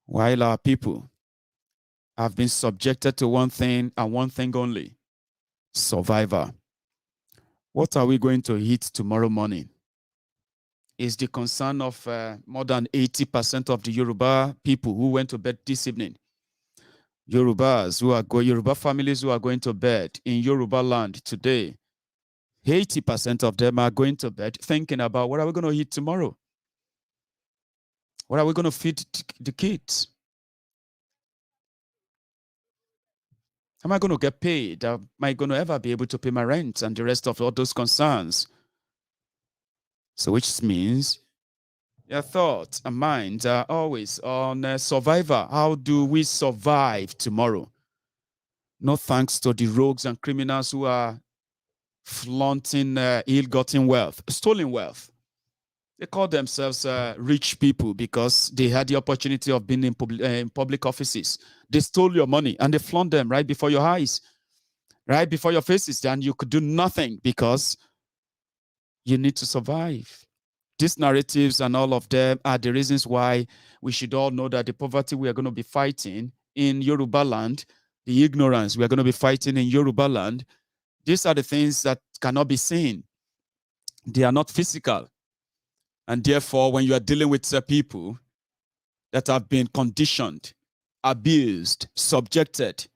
While our people have been subjected to one thing and one thing only: survivor. What are we going to eat tomorrow morning? Is the concern of more than 80% of the Yoruba people who went to bed this evening. Yorubas who are Yoruba families who are going to bed in Yoruba land today, 80% of them are going to bed thinking about what are we going to eat tomorrow? What are we going to feed the kids? Am I going to get paid? Am I going to ever be able to pay my rent and the rest of all those concerns? So which means their thoughts and minds are always on survivor. How do we survive tomorrow? No thanks to the rogues and criminals who are flaunting ill-gotten wealth, stolen wealth. They call themselves rich people because they had the opportunity of being in public offices. They stole your money and they flaunt them right before your eyes, right before your faces, and you could do nothing because you need to survive. These narratives and all of them are the reasons why we should all know that the poverty we are going to be fighting in Yoruba land, the ignorance we are going to be fighting in Yoruba land, these are the things that cannot be seen. They are not physical. And therefore, when you are dealing with people that have been conditioned, abused, subjected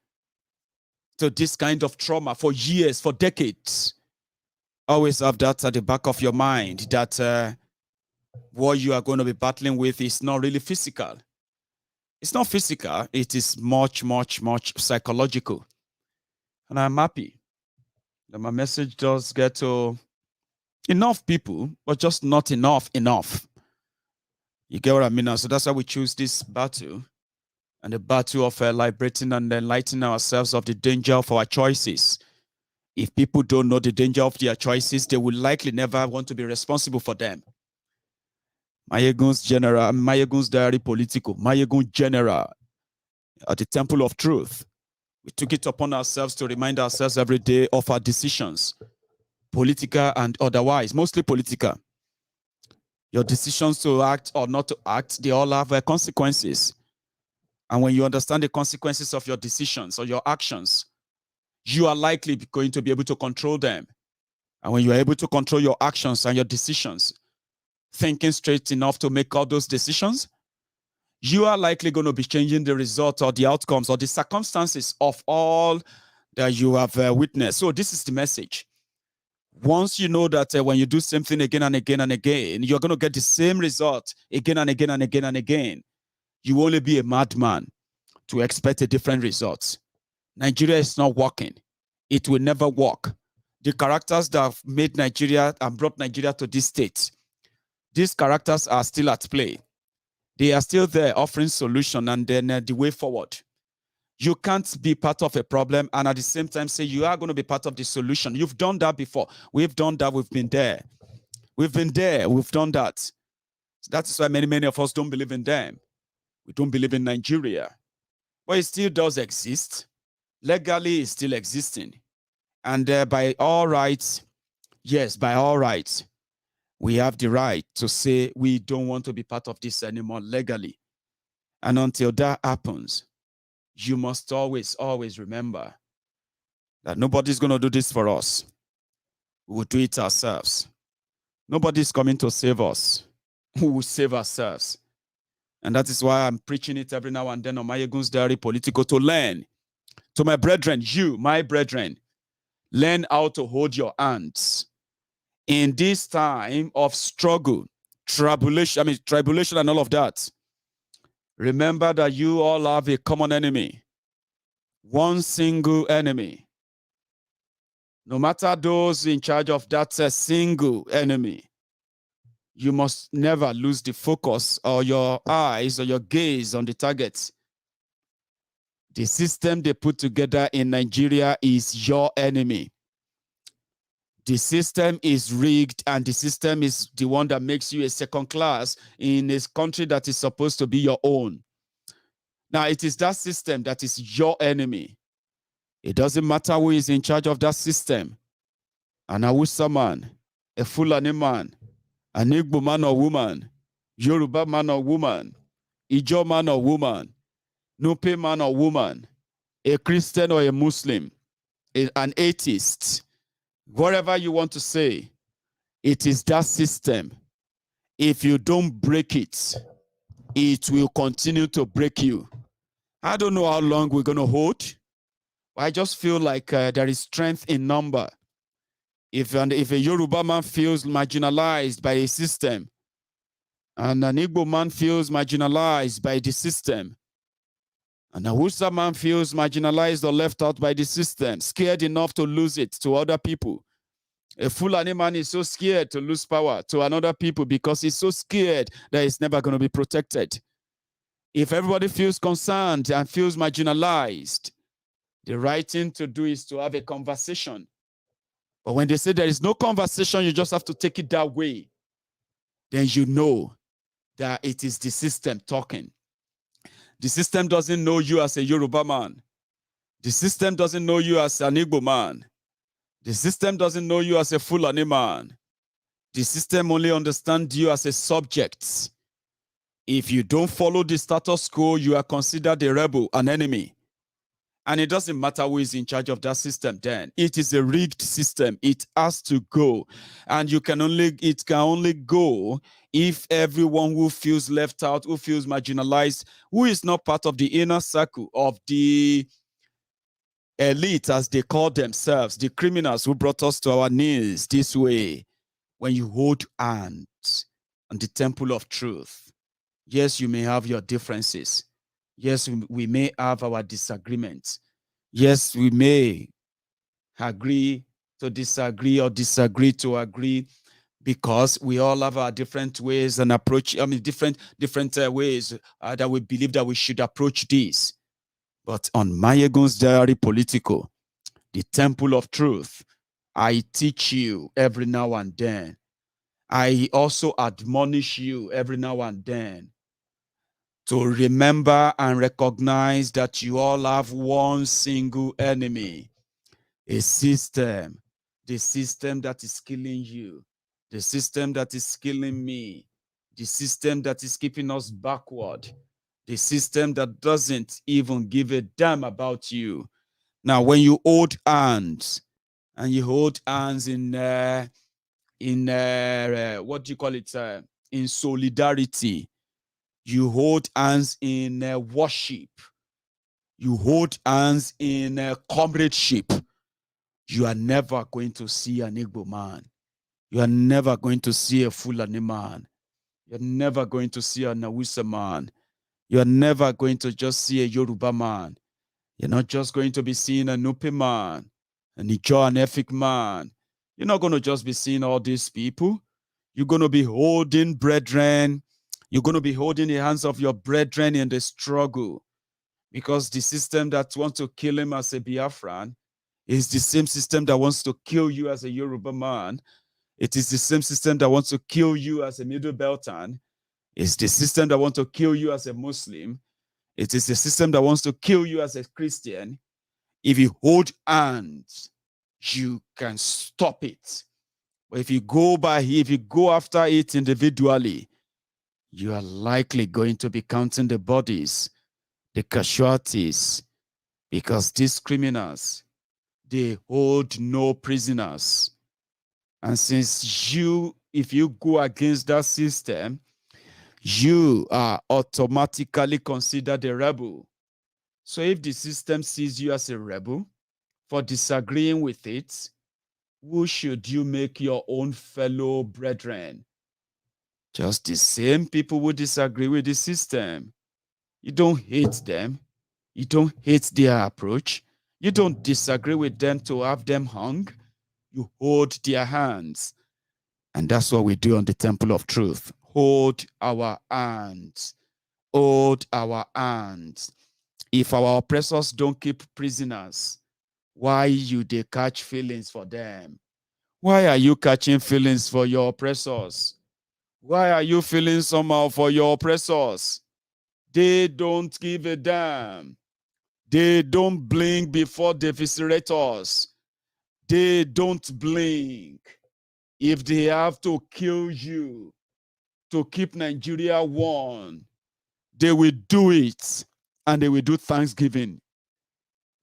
to this kind of trauma for years, for decades, always have that at the back of your mind, that what you are going to be battling with is not really physical. It's not physical. It is much, much, much psychological. And I'm happy that my message does get to enough people, but just not enough. You get what I mean? So that's why we choose this battle, and the battle of liberating and enlightening ourselves of the danger of our choices. If people don't know the danger of their choices, they will likely never want to be responsible for them. Maiyegun's General, Maiyegun's Diary Politico, Maiyegun General at the Temple of Truth. We took it upon ourselves to remind ourselves every day of our decisions, political and otherwise, mostly political. Your decisions to act or not to act, they all have consequences. And when you understand the consequences of your decisions or your actions, you are likely going to be able to control them. And when you are able to control your actions and your decisions, thinking straight enough to make all those decisions, you are likely going to be changing the result or the outcomes or the circumstances of all that you have witnessed. So this is the message. Once you know that when you do something again and again and again, you're going to get the same result again and again and again and again, you will only be a madman to expect a different result. Nigeria is not working. It will never work. The characters that have made Nigeria and brought Nigeria to this state, These characters are still at play. They are still there offering solution and then the way forward. You can't be part of a problem and at the same time say you are going to be part of the solution. You've done that before. We've done that. We've been there. We've been there. We've done that. So that's why many of us don't believe in them. We don't believe in Nigeria. But it still does exist. Legally, it's still existing. And by all rights, yes, by all rights, we have the right to say we don't want to be part of this anymore legally. And until that happens, you must always remember that nobody's going to do this for us. We will do it ourselves. Nobody's coming to save us. We will save ourselves. And that is why I'm preaching it every now and then on Maiyegun's Diary Politico to learn. To my brethren, you, my brethren, learn how to hold your hands. In this time of struggle, tribulation and all of that, remember that you all have a common enemy. One single enemy. No matter those in charge of that single enemy, you must never lose the focus or your eyes or your gaze on the target. The system they put together in Nigeria is your enemy. The system is rigged and the system is the one that makes you a second class in a country that is supposed to be your own. Now, it is that system that is your enemy. It doesn't matter who is in charge of that system. An Hausa man, a Fulani man, an Igbo man or woman, Yoruba man or woman, Ijo man or woman, Nupe man or woman, a Christian or a Muslim, an atheist, whatever you want to say, it is that system. If you don't break it, it will continue to break you. I don't know how long we're going to hold. I just feel like there is strength in number. If a Yoruba man feels marginalized by a system, and an Igbo man feels marginalized by the system, and a Hausa man feels marginalized or left out by the system, scared enough to lose it to other people. A Fulani man is so scared to lose power to another people because he's so scared that he's never going to be protected. If everybody feels concerned and feels marginalized, the right thing to do is to have a conversation. But when they say there is no conversation, you just have to take it that way. Then you know that it is the system talking. The system doesn't know you as a Yoruba man. The system doesn't know you as an Igbo man. The system doesn't know you as a Fulani man. The system only understands you as a subject. If you don't follow the status quo, you are considered a rebel, an enemy. And it doesn't matter who is in charge of that system then. It is a rigged system. It has to go. And it can only go if everyone who feels left out, who feels marginalized, who is not part of the inner circle of the elite, as they call themselves, the criminals who brought us to our knees this way, when you hold hands on the temple of truth. Yes, you may have your differences. Yes, we may have our disagreements. Yes, we may agree to disagree or disagree to agree, because we all have our different ways and approach, different ways that we believe that we should approach this. But on Maiyegun's Diary Politico, the temple of truth, I teach you every now and then. I also admonish you every now and then to remember and recognize that you all have one single enemy, a system, the system that is killing you, the system that is killing me, the system that is keeping us backward, the system that doesn't even give a damn about you. Now, when you hold hands, and you hold hands in what do you call it? In solidarity, you hold hands in worship, you hold hands in comradeship, you are never going to see an Igbo man. You are never going to see a Fulani man. You're never going to see an Hausa man. You're never going to just see a Yoruba man. You're not just going to be seeing a Nupe man, an Ijo and Efik man. You're not going to just be seeing all these people. You're going to be holding brethren. You're going to be holding the hands of your brethren in the struggle, because the system that wants to kill him as a Biafran is the same system that wants to kill you as a Yoruba man. It is the same system that wants to kill you as a Middle Beltan. It's the system that wants to kill you as a Muslim. It is the system that wants to kill you as a Christian. If you hold hands, you can stop it. But if you go after it individually, you are likely going to be counting the bodies, the casualties, because these criminals, they hold no prisoners. And since if you go against that system, you are automatically considered a rebel. So if the system sees you as a rebel for disagreeing with it, who should you make your own fellow brethren? Just the same people who disagree with the system. You don't hate them. You don't hate their approach. You don't disagree with them to have them hung. You hold their hands. And that's what we do on the Temple of Truth. Hold our hands. Hold our hands. If our oppressors don't keep prisoners, why you they catch feelings for them? Why are you catching feelings for your oppressors? Why are you feeling somehow for your oppressors? They don't give a damn. They don't blink before the eviscerators. They don't blink. If they have to kill you to keep Nigeria one, they will do it, and they will do Thanksgiving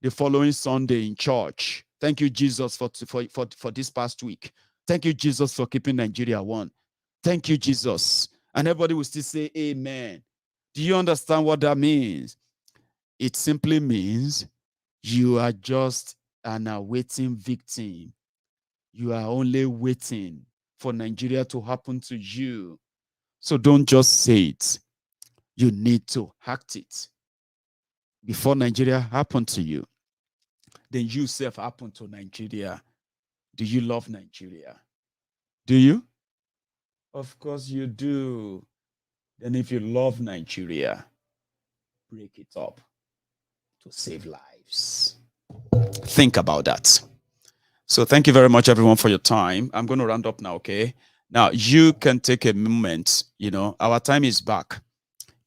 the following Sunday in church. Thank you, Jesus, for this past week. Thank you, Jesus, for keeping Nigeria one. Thank you, Jesus. And everybody will still say amen. Do you understand what that means? It simply means you are just an awaiting victim. You are only waiting for Nigeria to happen to you. So don't just say it. You need to act it. Before Nigeria happened to you, then you self happen to Nigeria. Do you love Nigeria? Do you? Of course you do. Then if you love Nigeria, break it up to save lives. Think about that. So thank you very much, everyone, for your time. I'm going to round up now, okay? Now, you can take a moment. Our time is back.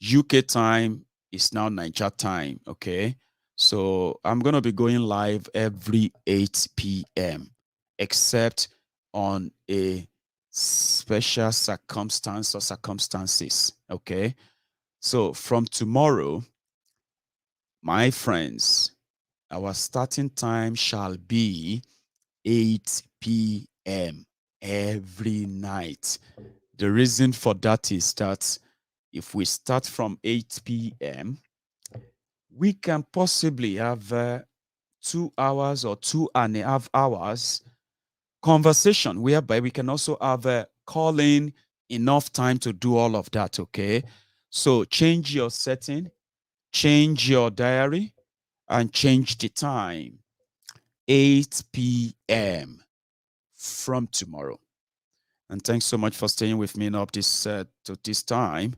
UK time is now Niger time, okay? So I'm going to be going live every 8 p.m., except on a special circumstance or circumstances, okay? So from tomorrow, my friends, our starting time shall be 8 p.m. every night. The reason for that is that if we start from 8 p.m., we can possibly have 2 hours or 2.5 hours conversation, whereby we can also have calling enough time to do all of that, okay? So change your setting, change your diary, and change the time. 8 p.m. from tomorrow. And thanks so much for staying with me up to this time.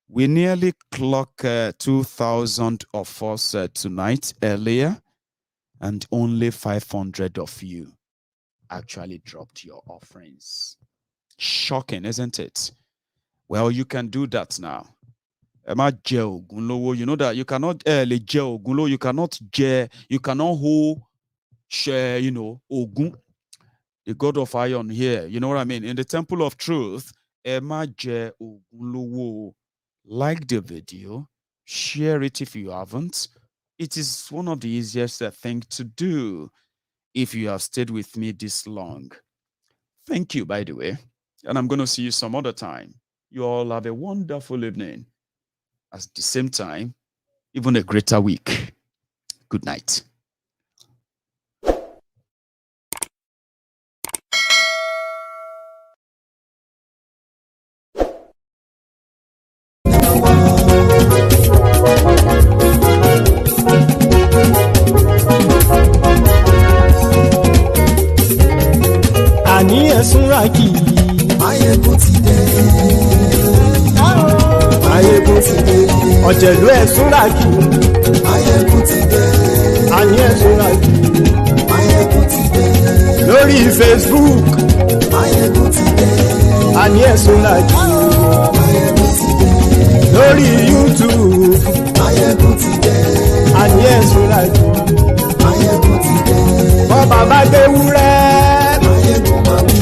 We nearly clock 2,000 of us tonight earlier, and only 500 of you actually dropped your offerings. Shocking, isn't it? Well, you can do that now. You know that you cannot you cannot hold share, Ogun, the God of iron here. You know what I mean? In the Temple of Truth, like the video, share it if you haven't. It is one of the easiest things to do if you have stayed with me this long. Thank you, by the way. And I'm going to see you some other time. You all have a wonderful evening. At the same time, even a greater week. Good night. Àní ẹ̀sùn ra kì í. Maiyegun ti dé. Maiyegun ti dé. Ọ̀jẹ̀lú ẹ̀ súnra kì. Maiyegun ti dé. Àní ẹ̀ súnra kì. Maiyegun ti dé. Lórí Facebook. Maiyegun ti dé. Àní ẹ̀ súnra kì. Maiyegun ti dé. Lórí YouTube. Maiyegun ti dé. Àní ẹ̀ súnra kì. Maiyegun ti dé. Bọ́ bàbá gbé wúrẹ́. Maiyegun máa wí.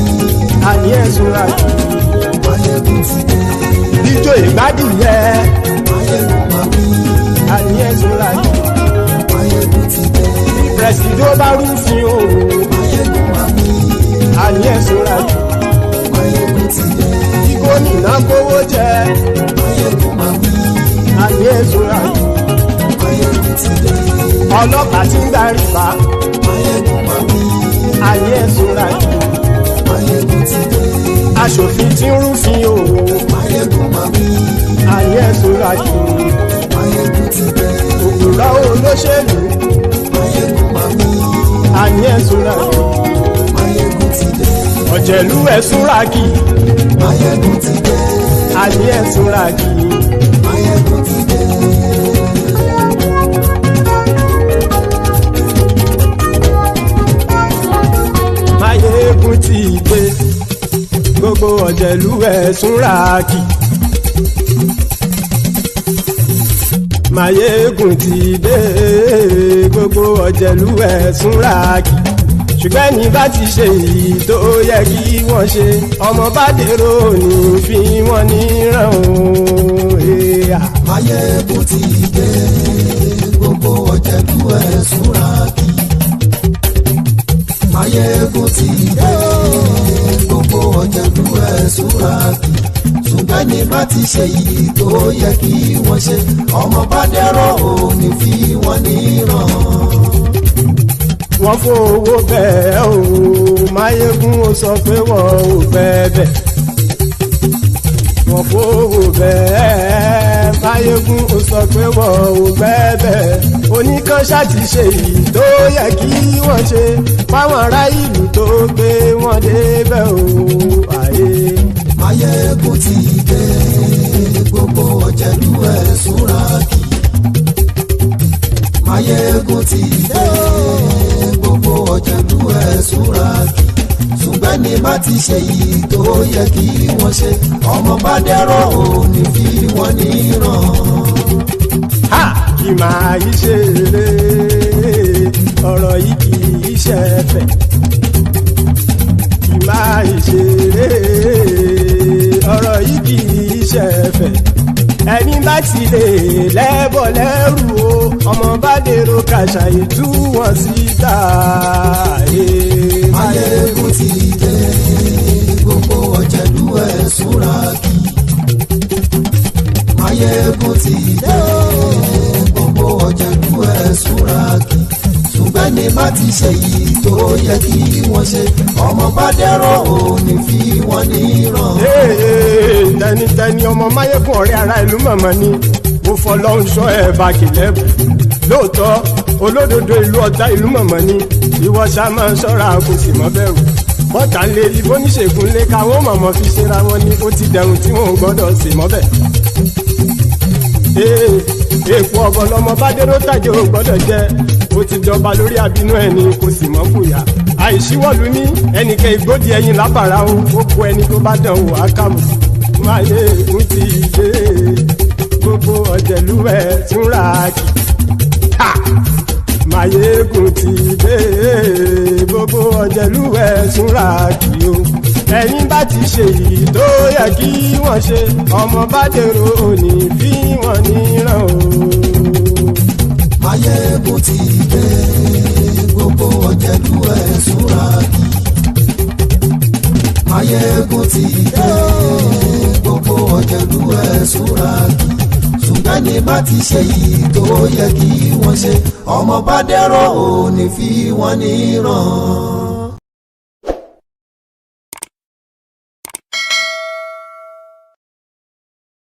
Àní ẹ̀ súnra kì. Maiyegun ti dé. Ijó ìgbádìyẹ. Maiyegun máa wí. Àní ẹ̀ súnra kì. Maiyegun ti dé. Presido bá rúfin o. Maiyegun máa wí. Àní ẹ̀ súnra kì. Maiyegun ti dé. Gómìnà kówó jẹ. Maiyegun máa wí. Àní ẹ̀ súnra kì. Maiyegun ti dé. Ọlọ́pàá tí ń darí bá. Maiyegun máa wí. Àní ẹ̀ súnra kì. Maiyegun ti dé. Aṣòfin tí ń rúfin o. Maiyegun máa wí. Àní ẹ̀ súnra kì. Maiyegun ti dé. Òpùrọ́ olóṣèlú. Maiyegun máa wí. Àní ẹ̀ súnra kì. Maiyegun ti dé. Ọ̀jẹ̀lú ẹ̀ súnra kì. Maiyegun ti dé. Àní ẹ̀ súnra kì. Maiyegun ti dé. Maiyegun ti dé. Gbogbo ọ̀jẹ̀lú ẹ̀ súnra kì. Maiyegun ti dé. Gbogbo ọ̀jẹ̀lú ẹ̀ súnra kì. Ṣùgbọ́n ní bá ti ṣe èyí tó yẹ kí wọ́n ṣe, ọmọ bá dèrò ní fi wọ́n níran o. Maiyegun ti dé. Gbogbo ọ̀jẹ̀lú ẹ̀ súnra kì. Maiyegun ti dé. Gbogbo ọ̀jẹ̀lú ẹ̀ súnra kì. Ṣùgbọ́n ní bá ti ṣe èyí tó yẹ kí wọ́n ṣe, ọmọ bá dèrò ní fi wọ́n níran. Wọ́n fowó bẹ́ẹ̀ o, Maiyegun ó sọ pé wọ́n ò bẹ́ẹ̀. Wọ́n fowó bẹ́ẹ̀, Maiyegun ó sọ pé wọ́n ò bẹ́ẹ̀. Oníkan ṣáàtì ṣe èyí tó yẹ kí wọ́n ṣe, fáwọn ará ìlú tó gbé wọn débẹ̀ o. Maiyegun ti dé. Gbogbo ọ̀jẹ̀lú ẹ̀ súnra kì. Maiyegun ti dé. Gbogbo ọ̀jẹ̀lú ẹ̀ súnra kì. Ṣùgbọ́n ní bá ti ṣe yìí tó yẹ kí wọ́n ṣe, ọmọ bá dẹ́rọ̀ ò ní fi wọ́n níran. Kì máa yí ṣe eré, ọ̀rọ̀ yìí kì í ṣe ẹ̀fẹ̀. Kì máa yí ṣe eré, ọ̀rọ̀ yìí kì í ṣe ẹ̀fẹ̀. Ẹni bá ti lè lẹ́bọ̀ lẹ́rù o, ọmọ bá dèrò kàṣàyè tú wọn síta. Maiyegun ti dé. Gbogbo ọ̀jẹ̀lú ẹ̀ súnra kì. Maiyegun ti dé. Gbogbo ọ̀jẹ̀lú ẹ̀ súnra kì. Ṣùgbọ́n ní bá ti ṣe yìí tó yẹ kí wọ́n ṣe, ọmọ bá dẹ́rọ̀ ò ní fi wọ́n níran. Tẹnitẹni ọmọ Maiyegun ọ̀rẹ́ ara ìlú mọ̀mọ́ ni mo fọlọ́run sọ ẹ̀ bá kìlẹ́bù. Lóòótọ́ olódodo ìlú ọ̀tá ìlú mọ̀mọ́ ni ìwọ ṣá máa ń ṣọ́ra kò sì mọ́ bẹ̀rù. Bọ́tà ń lé ibóníṣègùn lé káwọn mọ̀mọ́ fi ṣera wọn ni ó ti dẹrùn tí wọn ò gbọ́dọ̀ sì mọ́ bẹ̀. Èèpo ọ̀bọ lọmọ bá dérò tàjẹ́ ò gbọ́dọ̀ jẹ́, ó ti jọba lórí àbínú ẹni kò sì mọ́ fòyà. Àìsíwọ́lu ní ẹnìkẹ́ ìgbódì ẹyin lábàrá o, ó kó ẹni tó bá dán wò á kàmù. Maiyegun ti dé. Gbogbo ọ̀jẹ̀lú ẹ̀ túnra kì. Maiyegun ti dé. Gbogbo ọ̀jẹ̀lú ẹ̀ túnra kì o. Ẹni bá ti ṣe yìí tó yẹ kí wọ́n ṣe, ọmọ bá dèrò òní fi wọ́n níran o. Maiyegun ti dé. Gbogbo ọ̀jẹ̀lú ẹ̀ súnra kì. Maiyegun ti dé. Gbogbo ọ̀jẹ̀lú ẹ̀ súnra kì. Ṣùgbọ́n ní bá ti ṣe yìí tó yẹ kí wọ́n ṣe, ọmọ bá dẹ́rọ̀ ò ní fi wọ́n níran.